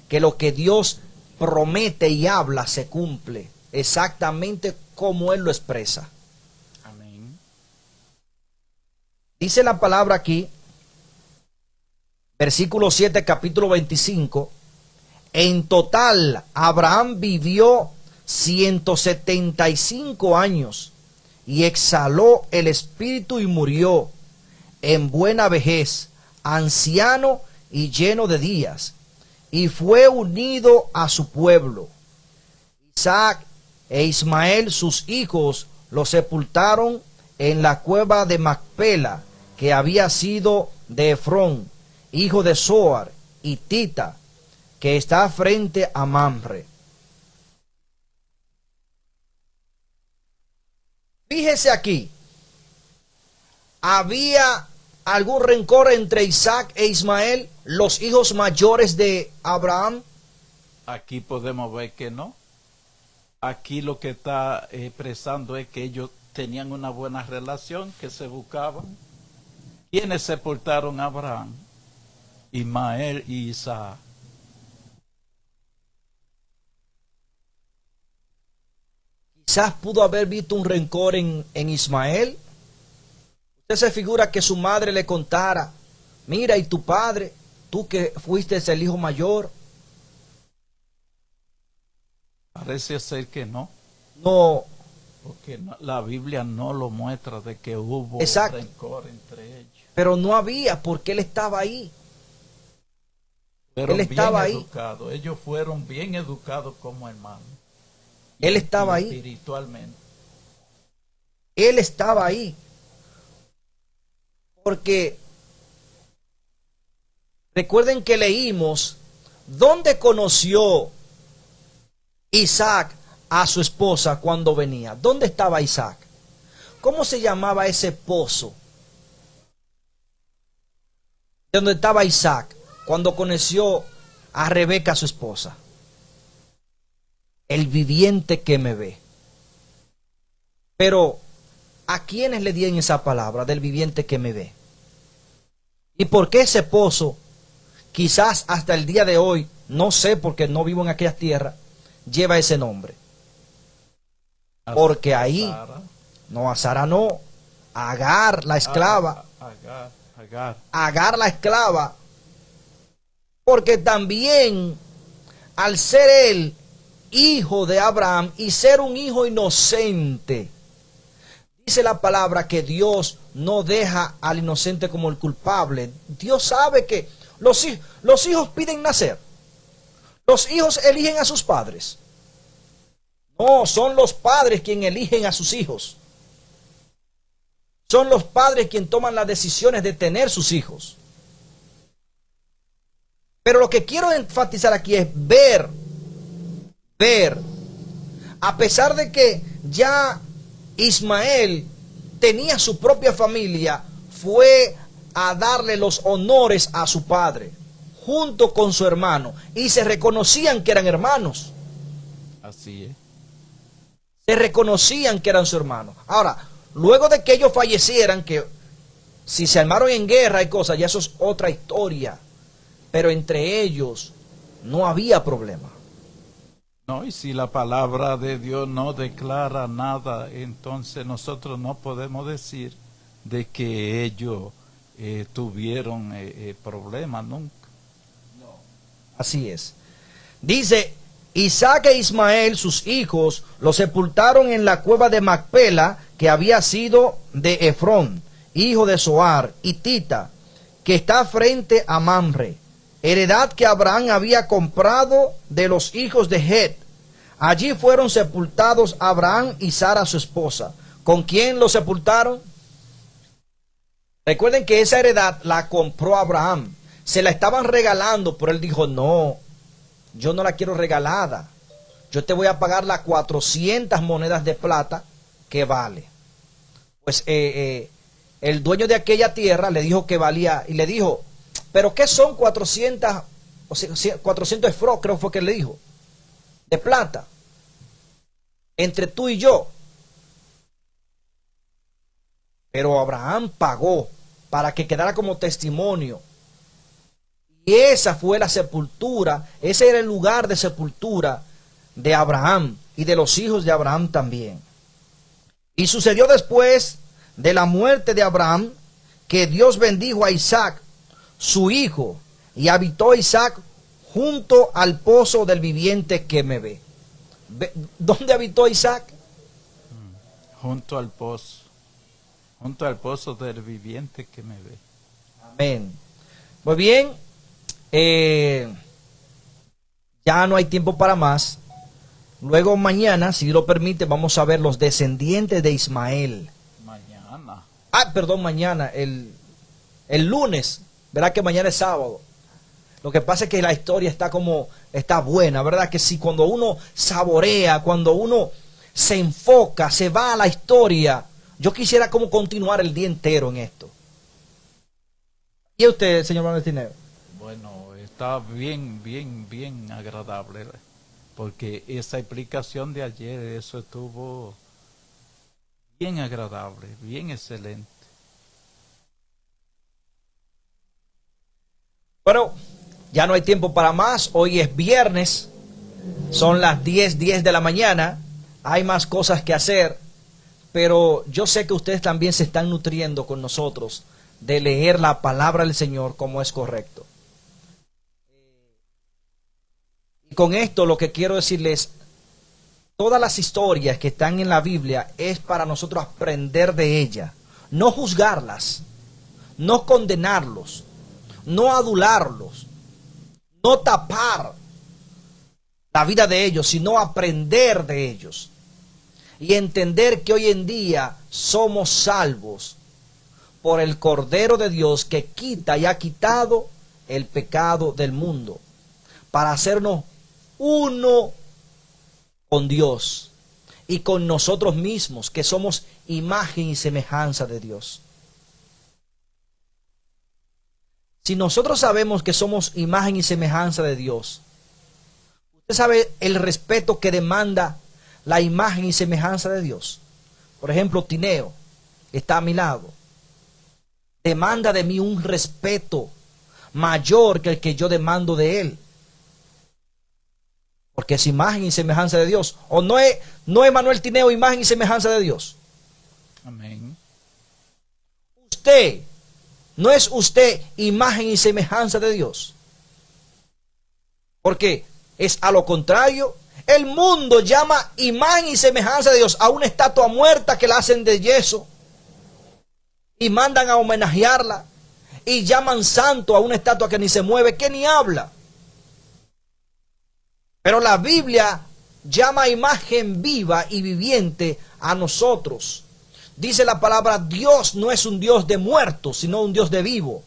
que lo que Dios promete y habla se cumple exactamente como Él lo expresa. Amén. Dice la palabra aquí, versículo 7, capítulo 25, en total Abraham vivió 175 años y exhaló el espíritu y murió en buena vejez, anciano y lleno de días, y fue unido a su pueblo. Isaac e Ismael, sus hijos, lo sepultaron en la cueva de Macpela, que había sido de Efrón, hijo de Zohar, hitita, que está frente a Mamre. Fíjese aquí, había algún rencor entre Isaac e Ismael, los hijos mayores de Abraham. Aquí podemos ver que no. Aquí lo que está expresando es que ellos tenían una buena relación, que se buscaban. ¿Quiénes sepultaron a Abraham? Ismael y Isaac. Quizás pudo haber visto un rencor en Ismael. Usted se figura que su madre le contara, mira, y tu padre, tú que fuiste el hijo mayor. Parece ser que no. No. Porque la Biblia no lo muestra de que hubo rencor entre ellos. Pero no había, porque él estaba ahí. Pero él estaba ahí. Educados. Ellos fueron bien educados como hermanos. Él estaba ahí. Espiritualmente. Él estaba ahí. Porque recuerden que leímos dónde conoció Isaac a su esposa cuando venía. ¿Dónde estaba Isaac? ¿Cómo se llamaba ese pozo donde estaba Isaac cuando conoció a Rebeca, su esposa? El viviente que me ve. Pero ¿a quiénes le dieron esa palabra del viviente que me ve? ¿Y por qué ese pozo, quizás hasta el día de hoy, no sé porque no vivo en aquellas tierras, lleva ese nombre? Porque ahí, no, a Sara no, a Agar, la esclava, Agar la esclava, porque también al ser él hijo de Abraham y ser un hijo inocente, dice la palabra que Dios no deja al inocente como el culpable. Dios sabe que los hijos piden nacer. Los hijos eligen a sus padres. No, son los padres quienes eligen a sus hijos. Son los padres quienes toman las decisiones de tener sus hijos. Pero lo que quiero enfatizar aquí es ver, a pesar de que ya Ismael tenía su propia familia, fue a darle los honores a su padre, junto con su hermano, y se reconocían que eran hermanos. Así es. Se reconocían que eran su hermano. Ahora, luego de que ellos fallecieran, que si se armaron en guerra y cosas, ya eso es otra historia. Pero entre ellos no había problema. No, y si la palabra de Dios no declara nada, entonces nosotros no podemos decir de que ellos tuvieron problemas nunca. No. Así es. Dice, Isaac e Ismael, sus hijos, los sepultaron en la cueva de Macpela, que había sido de Efrón, hijo de Zoar, hitita, que está frente a Mamre, heredad que Abraham había comprado de los hijos de Het. Allí fueron sepultados Abraham y Sara, su esposa. ¿Con quién los sepultaron? Recuerden que esa heredad la compró Abraham. Se la estaban regalando, pero él dijo, no, yo no la quiero regalada. Yo te voy a pagar las 400 monedas de plata que vale. Pues el dueño de aquella tierra le dijo que valía, y le dijo, pero ¿qué son 400? O sea, 400 esfros, creo fue que le dijo, de plata, entre tú y yo. Pero Abraham pagó para que quedara como testimonio. Y esa fue la sepultura, ese era el lugar de sepultura de Abraham y de los hijos de Abraham también. Y sucedió después de la muerte de Abraham que Dios bendijo a Isaac, su hijo, y habitó Isaac junto al pozo del viviente que me ve. ¿Dónde habitó Isaac? Junto al pozo del viviente que me ve. Amén. Muy bien, ya no hay tiempo para más. Luego mañana, si Dios lo permite, vamos a ver los descendientes de Ismael. Mañana. Perdón, mañana, el lunes. ¿Verdad que mañana es sábado? Lo que pasa es que la historia está buena, ¿verdad? Que si cuando uno saborea, cuando uno se enfoca, se va a la historia, yo quisiera como continuar el día entero en esto. ¿Y usted, señor Valentineo? Bueno, está bien agradable, porque esa explicación de ayer, eso estuvo bien agradable, bien excelente. Bueno, ya no hay tiempo para más. Hoy es viernes. Son las 10:10 de la mañana. Hay más cosas que hacer. Pero yo sé que ustedes también se están nutriendo con nosotros de leer la palabra del Señor como es correcto. Y con esto lo que quiero decirles, todas las historias que están en la Biblia es para nosotros aprender de ellas. No juzgarlas. No condenarlos. No adularlos, no tapar la vida de ellos, sino aprender de ellos y entender que hoy en día somos salvos por el Cordero de Dios que quita y ha quitado el pecado del mundo para hacernos uno con Dios y con nosotros mismos, que somos imagen y semejanza de Dios. Si nosotros sabemos que somos imagen y semejanza de Dios, usted sabe el respeto que demanda la imagen y semejanza de Dios. Por ejemplo, Tineo está a mi lado. Demanda de mí un respeto mayor que el que yo demando de él. Porque es imagen y semejanza de Dios. ¿O no es Manuel Tineo imagen y semejanza de Dios? Amén. Usted, ¿no es usted imagen y semejanza de Dios? Porque es a lo contrario. El mundo llama imagen y semejanza de Dios a una estatua muerta que la hacen de yeso y mandan a homenajearla, y llaman santo a una estatua que ni se mueve, que ni habla. Pero la Biblia llama imagen viva y viviente a nosotros. Dice la palabra, Dios no es un Dios de muertos, sino un Dios de vivo.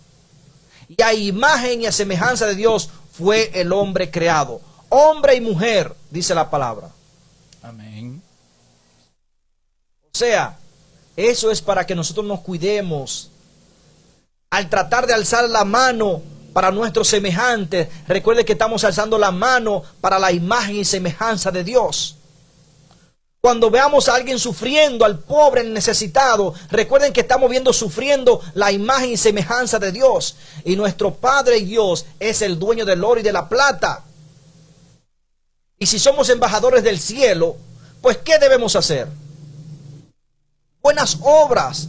Y a imagen y a semejanza de Dios fue el hombre creado. Hombre y mujer, dice la palabra. Amén. O sea, eso es para que nosotros nos cuidemos. Al tratar de alzar la mano para nuestros semejantes, recuerde que estamos alzando la mano para la imagen y semejanza de Dios. Cuando veamos a alguien sufriendo, al pobre, al necesitado, recuerden que estamos viendo sufriendo la imagen y semejanza de Dios. Y nuestro Padre Dios es el dueño del oro y de la plata. Y si somos embajadores del cielo, pues ¿qué debemos hacer? Buenas obras.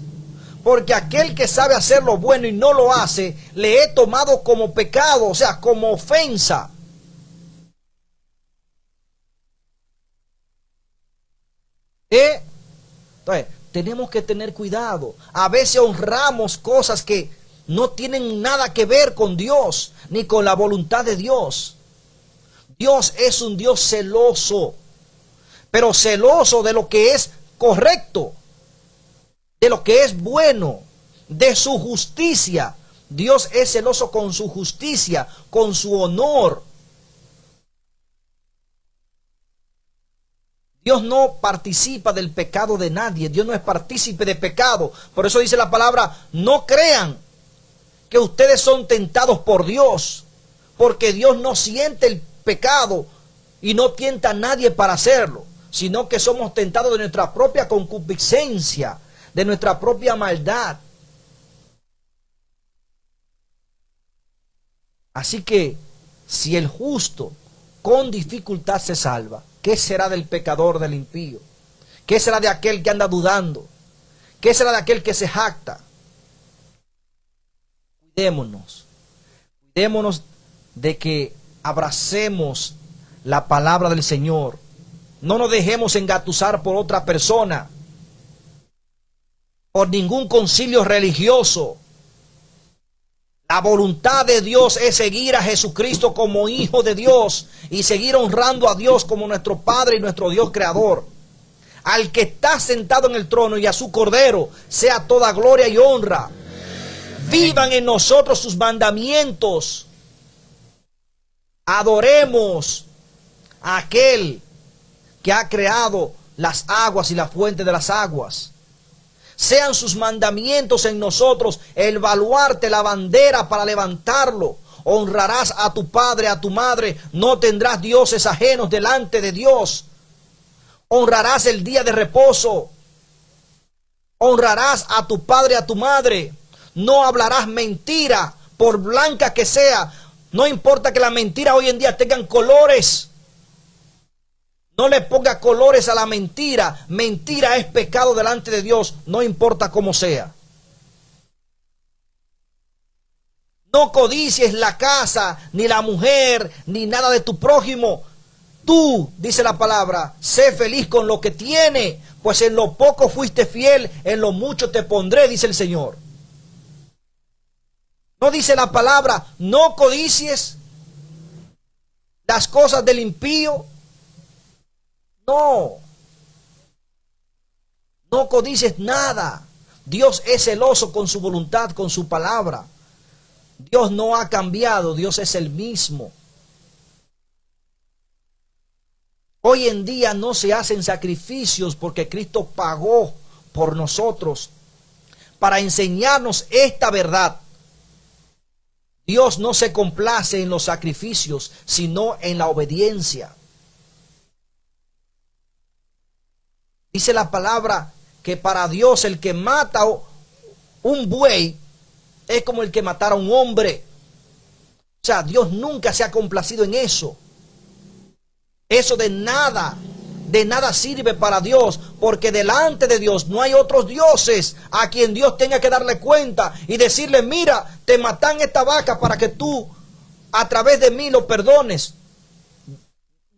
Porque aquel que sabe hacer lo bueno y no lo hace, le he tomado como pecado, o sea, como ofensa. Entonces, tenemos que tener cuidado. A veces honramos cosas que no tienen nada que ver con Dios, ni con la voluntad de Dios. Dios es un Dios celoso, pero celoso de lo que es correcto, de lo que es bueno, de su justicia. Dios es celoso con su justicia, con su honor. Dios no participa del pecado de nadie. Dios no es partícipe de pecado. Por eso dice la palabra, no crean que ustedes son tentados por Dios, porque Dios no siente el pecado y no tienta a nadie para hacerlo, sino que somos tentados de nuestra propia concupiscencia, de nuestra propia maldad. Así que si el justo con dificultad se salva, ¿qué será del pecador, del impío? ¿Qué será de aquel que anda dudando? ¿Qué será de aquel que se jacta? Cuidémonos de que abracemos la palabra del Señor. No nos dejemos engatusar por otra persona, por ningún concilio religioso. La voluntad de Dios es seguir a Jesucristo como Hijo de Dios y seguir honrando a Dios como nuestro Padre y nuestro Dios Creador. Al que está sentado en el trono y a su Cordero sea toda gloria y honra. Vivan en nosotros sus mandamientos. Adoremos a aquel que ha creado las aguas y la fuente de las aguas. Sean sus mandamientos en nosotros el baluarte, la bandera para levantarlo. Honrarás a tu padre, a tu madre. No tendrás dioses ajenos delante de Dios. Honrarás el día de reposo. Honrarás a tu padre, a tu madre. No hablarás mentira, por blanca que sea. No importa que la mentira hoy en día tengan colores. No le ponga colores a la mentira. Mentira es pecado delante de Dios, no importa cómo sea. No codicies la casa, ni la mujer, ni nada de tu prójimo. Tú, dice la palabra, sé feliz con lo que tiene, pues en lo poco fuiste fiel, en lo mucho te pondré, dice el Señor. No dice la palabra, no codicies las cosas del impío. No codices nada. Dios es celoso con su voluntad, con su palabra. Dios no ha cambiado, Dios es el mismo. Hoy en día no se hacen sacrificios porque Cristo pagó por nosotros para enseñarnos esta verdad. Dios no se complace en los sacrificios, sino en la obediencia. Dice la palabra que para Dios el que mata un buey es como el que matara a un hombre. O sea, Dios nunca se ha complacido en eso. Eso de nada sirve para Dios, porque delante de Dios no hay otros dioses a quien Dios tenga que darle cuenta y decirle: mira, te matan esta vaca para que tú a través de mí lo perdones.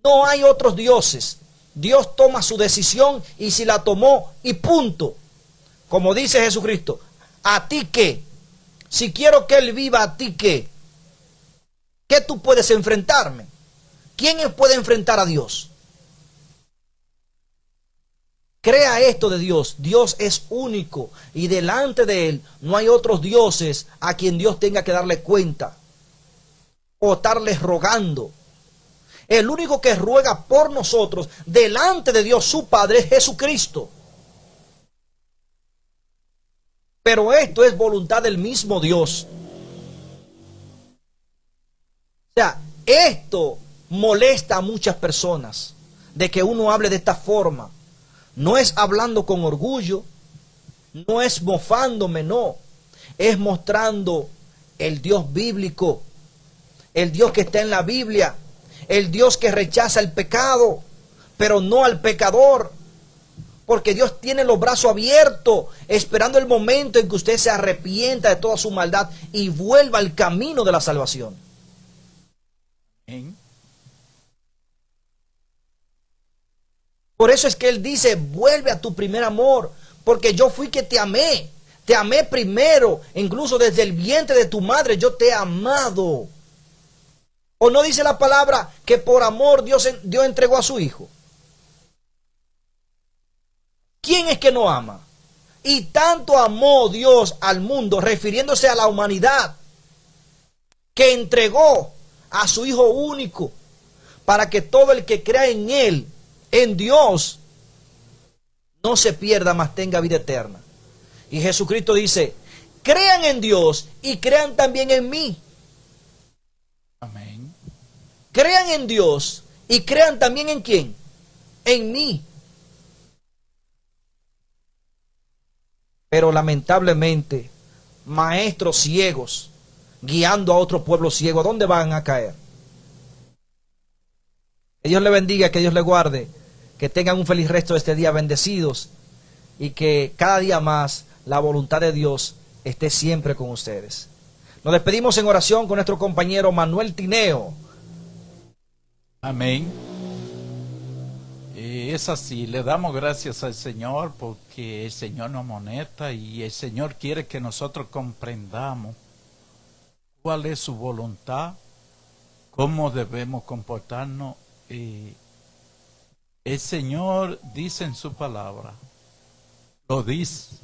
No hay otros dioses. Dios toma su decisión y si la tomó y punto. Como dice Jesucristo: ¿a ti qué? Si quiero que Él viva, ¿a ti qué? ¿Qué tú puedes enfrentarme? ¿Quién puede enfrentar a Dios? Crea esto de Dios. Dios es único y delante de Él no hay otros dioses a quien Dios tenga que darle cuenta o estarles rogando. El único que ruega por nosotros delante de Dios su Padre es Jesucristo. Pero esto es voluntad del mismo Dios. O sea, esto molesta a muchas personas, de que uno hable de esta forma. No es hablando con orgullo, no es mofándome, no. Es mostrando el Dios bíblico, el Dios que está en la Biblia, el Dios que rechaza el pecado, pero no al pecador. Porque Dios tiene los brazos abiertos, esperando el momento en que usted se arrepienta de toda su maldad y vuelva al camino de la salvación. Por eso es que Él dice: vuelve a tu primer amor, porque yo fui que te amé primero, incluso desde el vientre de tu madre yo te he amado. ¿O no dice la palabra que por amor Dios entregó a su Hijo? ¿Quién es que no ama? Y tanto amó Dios al mundo, refiriéndose a la humanidad, que entregó a su Hijo único, para que todo el que crea en Él, en Dios, no se pierda, mas tenga vida eterna. Y Jesucristo dice: crean en Dios y crean también en mí. Amén. Crean en Dios y crean también en ¿quién? En mí. Pero lamentablemente, maestros ciegos guiando a otro pueblo ciego, ¿a dónde van a caer? Que Dios le bendiga, que Dios le guarde, que tengan un feliz resto de este día, bendecidos, y que cada día más la voluntad de Dios esté siempre con ustedes. Nos despedimos en oración con nuestro compañero Manuel Tineo. Amén. Es así, le damos gracias al Señor porque el Señor nos amonesta y el Señor quiere que nosotros comprendamos cuál es su voluntad, cómo debemos comportarnos. El Señor dice en su palabra, lo dice: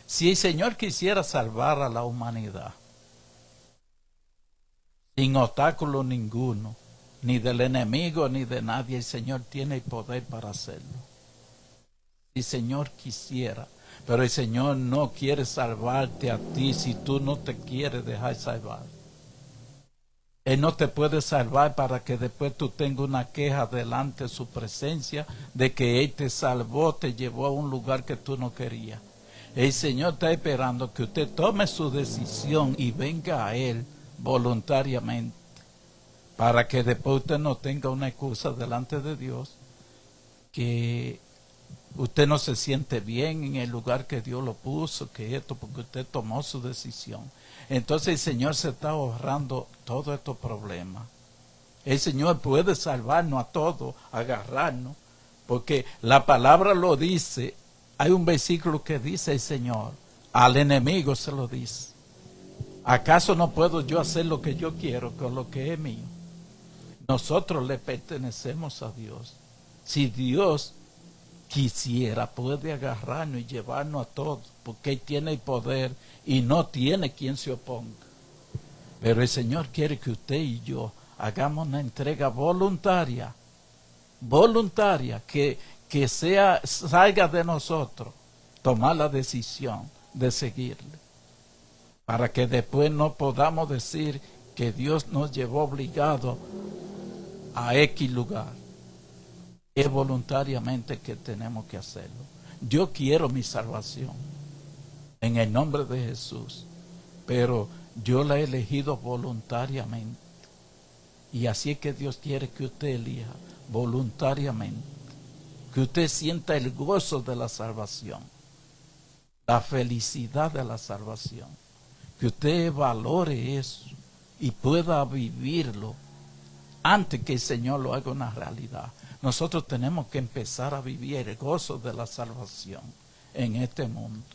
si el Señor quisiera salvar a la humanidad sin obstáculo ninguno, ni del enemigo ni de nadie, el Señor tiene el poder para hacerlo. Si el Señor quisiera, pero el Señor no quiere salvarte a ti si tú no te quieres dejar salvar. Él no te puede salvar para que después tú tengas una queja delante de su presencia de que Él te salvó, te llevó a un lugar que tú no querías. El Señor está esperando que usted tome su decisión y venga a Él voluntariamente, para que después usted no tenga una excusa delante de Dios, que usted no se siente bien en el lugar que Dios lo puso, que esto, porque usted tomó su decisión. Entonces el Señor se está ahorrando todos estos problemas. El Señor puede salvarnos a todos, agarrarnos, porque la palabra lo dice. Hay un versículo que dice el Señor, al enemigo se lo dice: ¿acaso no puedo yo hacer lo que yo quiero con lo que es mío? Nosotros le pertenecemos a Dios. Si Dios quisiera, puede agarrarnos y llevarnos a todos, porque Él tiene el poder y no tiene quien se oponga. Pero el Señor quiere que usted y yo hagamos una entrega voluntaria voluntaria, que salga de nosotros, tomar la decisión de seguirle, para que después no podamos decir que Dios nos llevó obligado a X lugar. Es voluntariamente que tenemos que hacerlo. Yo quiero mi salvación en el nombre de Jesús, pero yo la he elegido voluntariamente. Y así es que Dios quiere que usted elija voluntariamente, que usted sienta el gozo de la salvación, la felicidad de la salvación, que usted valore eso y pueda vivirlo antes que el Señor lo haga una realidad. Nosotros tenemos que empezar a vivir el gozo de la salvación en este mundo.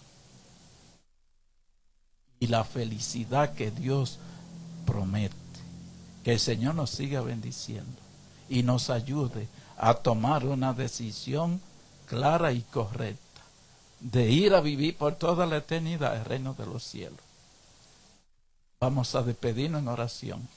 Y la felicidad que Dios promete. Que el Señor nos siga bendiciendo y nos ayude a tomar una decisión clara y correcta de ir a vivir por toda la eternidad el reino de los cielos. Vamos a despedirnos en oración.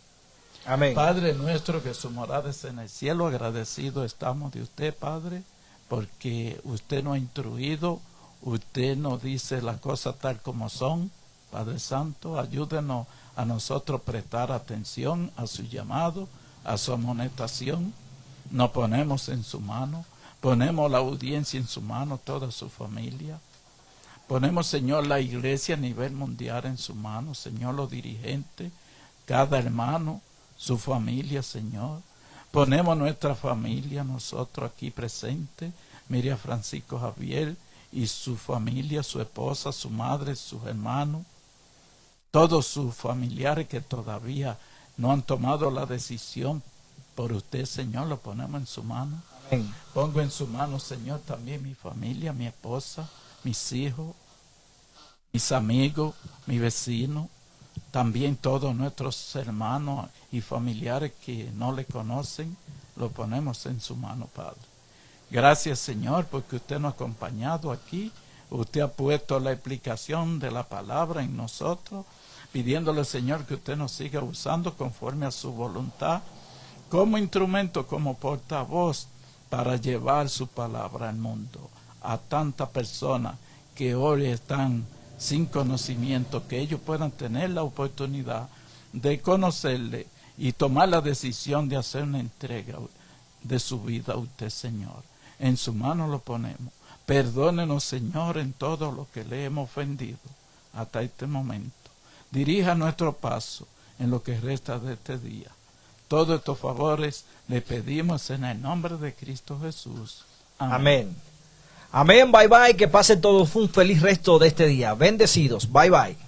Amén. Padre nuestro que su morada es en el cielo, agradecido estamos de usted, Padre, porque usted nos ha instruido, usted nos dice las cosas tal como son. Padre Santo, ayúdenos a nosotros prestar atención a su llamado, a su amonestación. Nos ponemos en su mano, ponemos la audiencia en su mano, toda su familia. Ponemos, Señor, la iglesia a nivel mundial en su mano, Señor, los dirigentes, cada hermano, su familia, Señor. Ponemos nuestra familia, nosotros aquí presentes, Miriam Francisco Javier y su familia, su esposa, su madre, sus hermanos, todos sus familiares que todavía no han tomado la decisión por usted, Señor, lo ponemos en su mano. Amén. Pongo en su mano, Señor, también mi familia, mi esposa, mis hijos, mis amigos, mis vecinos, también todos nuestros hermanos y familiares que no le conocen, lo ponemos en su mano, Padre. Gracias, Señor, porque usted nos ha acompañado aquí. Usted ha puesto la explicación de la palabra en nosotros, pidiéndole, Señor, que usted nos siga usando conforme a su voluntad, como instrumento, como portavoz, para llevar su palabra al mundo, a tantas personas que hoy están sin conocimiento, que ellos puedan tener la oportunidad de conocerle y tomar la decisión de hacer una entrega de su vida a usted, Señor. En su mano lo ponemos. Perdónenos, Señor, en todo lo que le hemos ofendido hasta este momento. Dirija nuestro paso en lo que resta de este día. Todos estos favores le pedimos en el nombre de Cristo Jesús. Amén. Amén. Amén. Bye bye. Que pasen todos un feliz resto de este día. Bendecidos. Bye bye.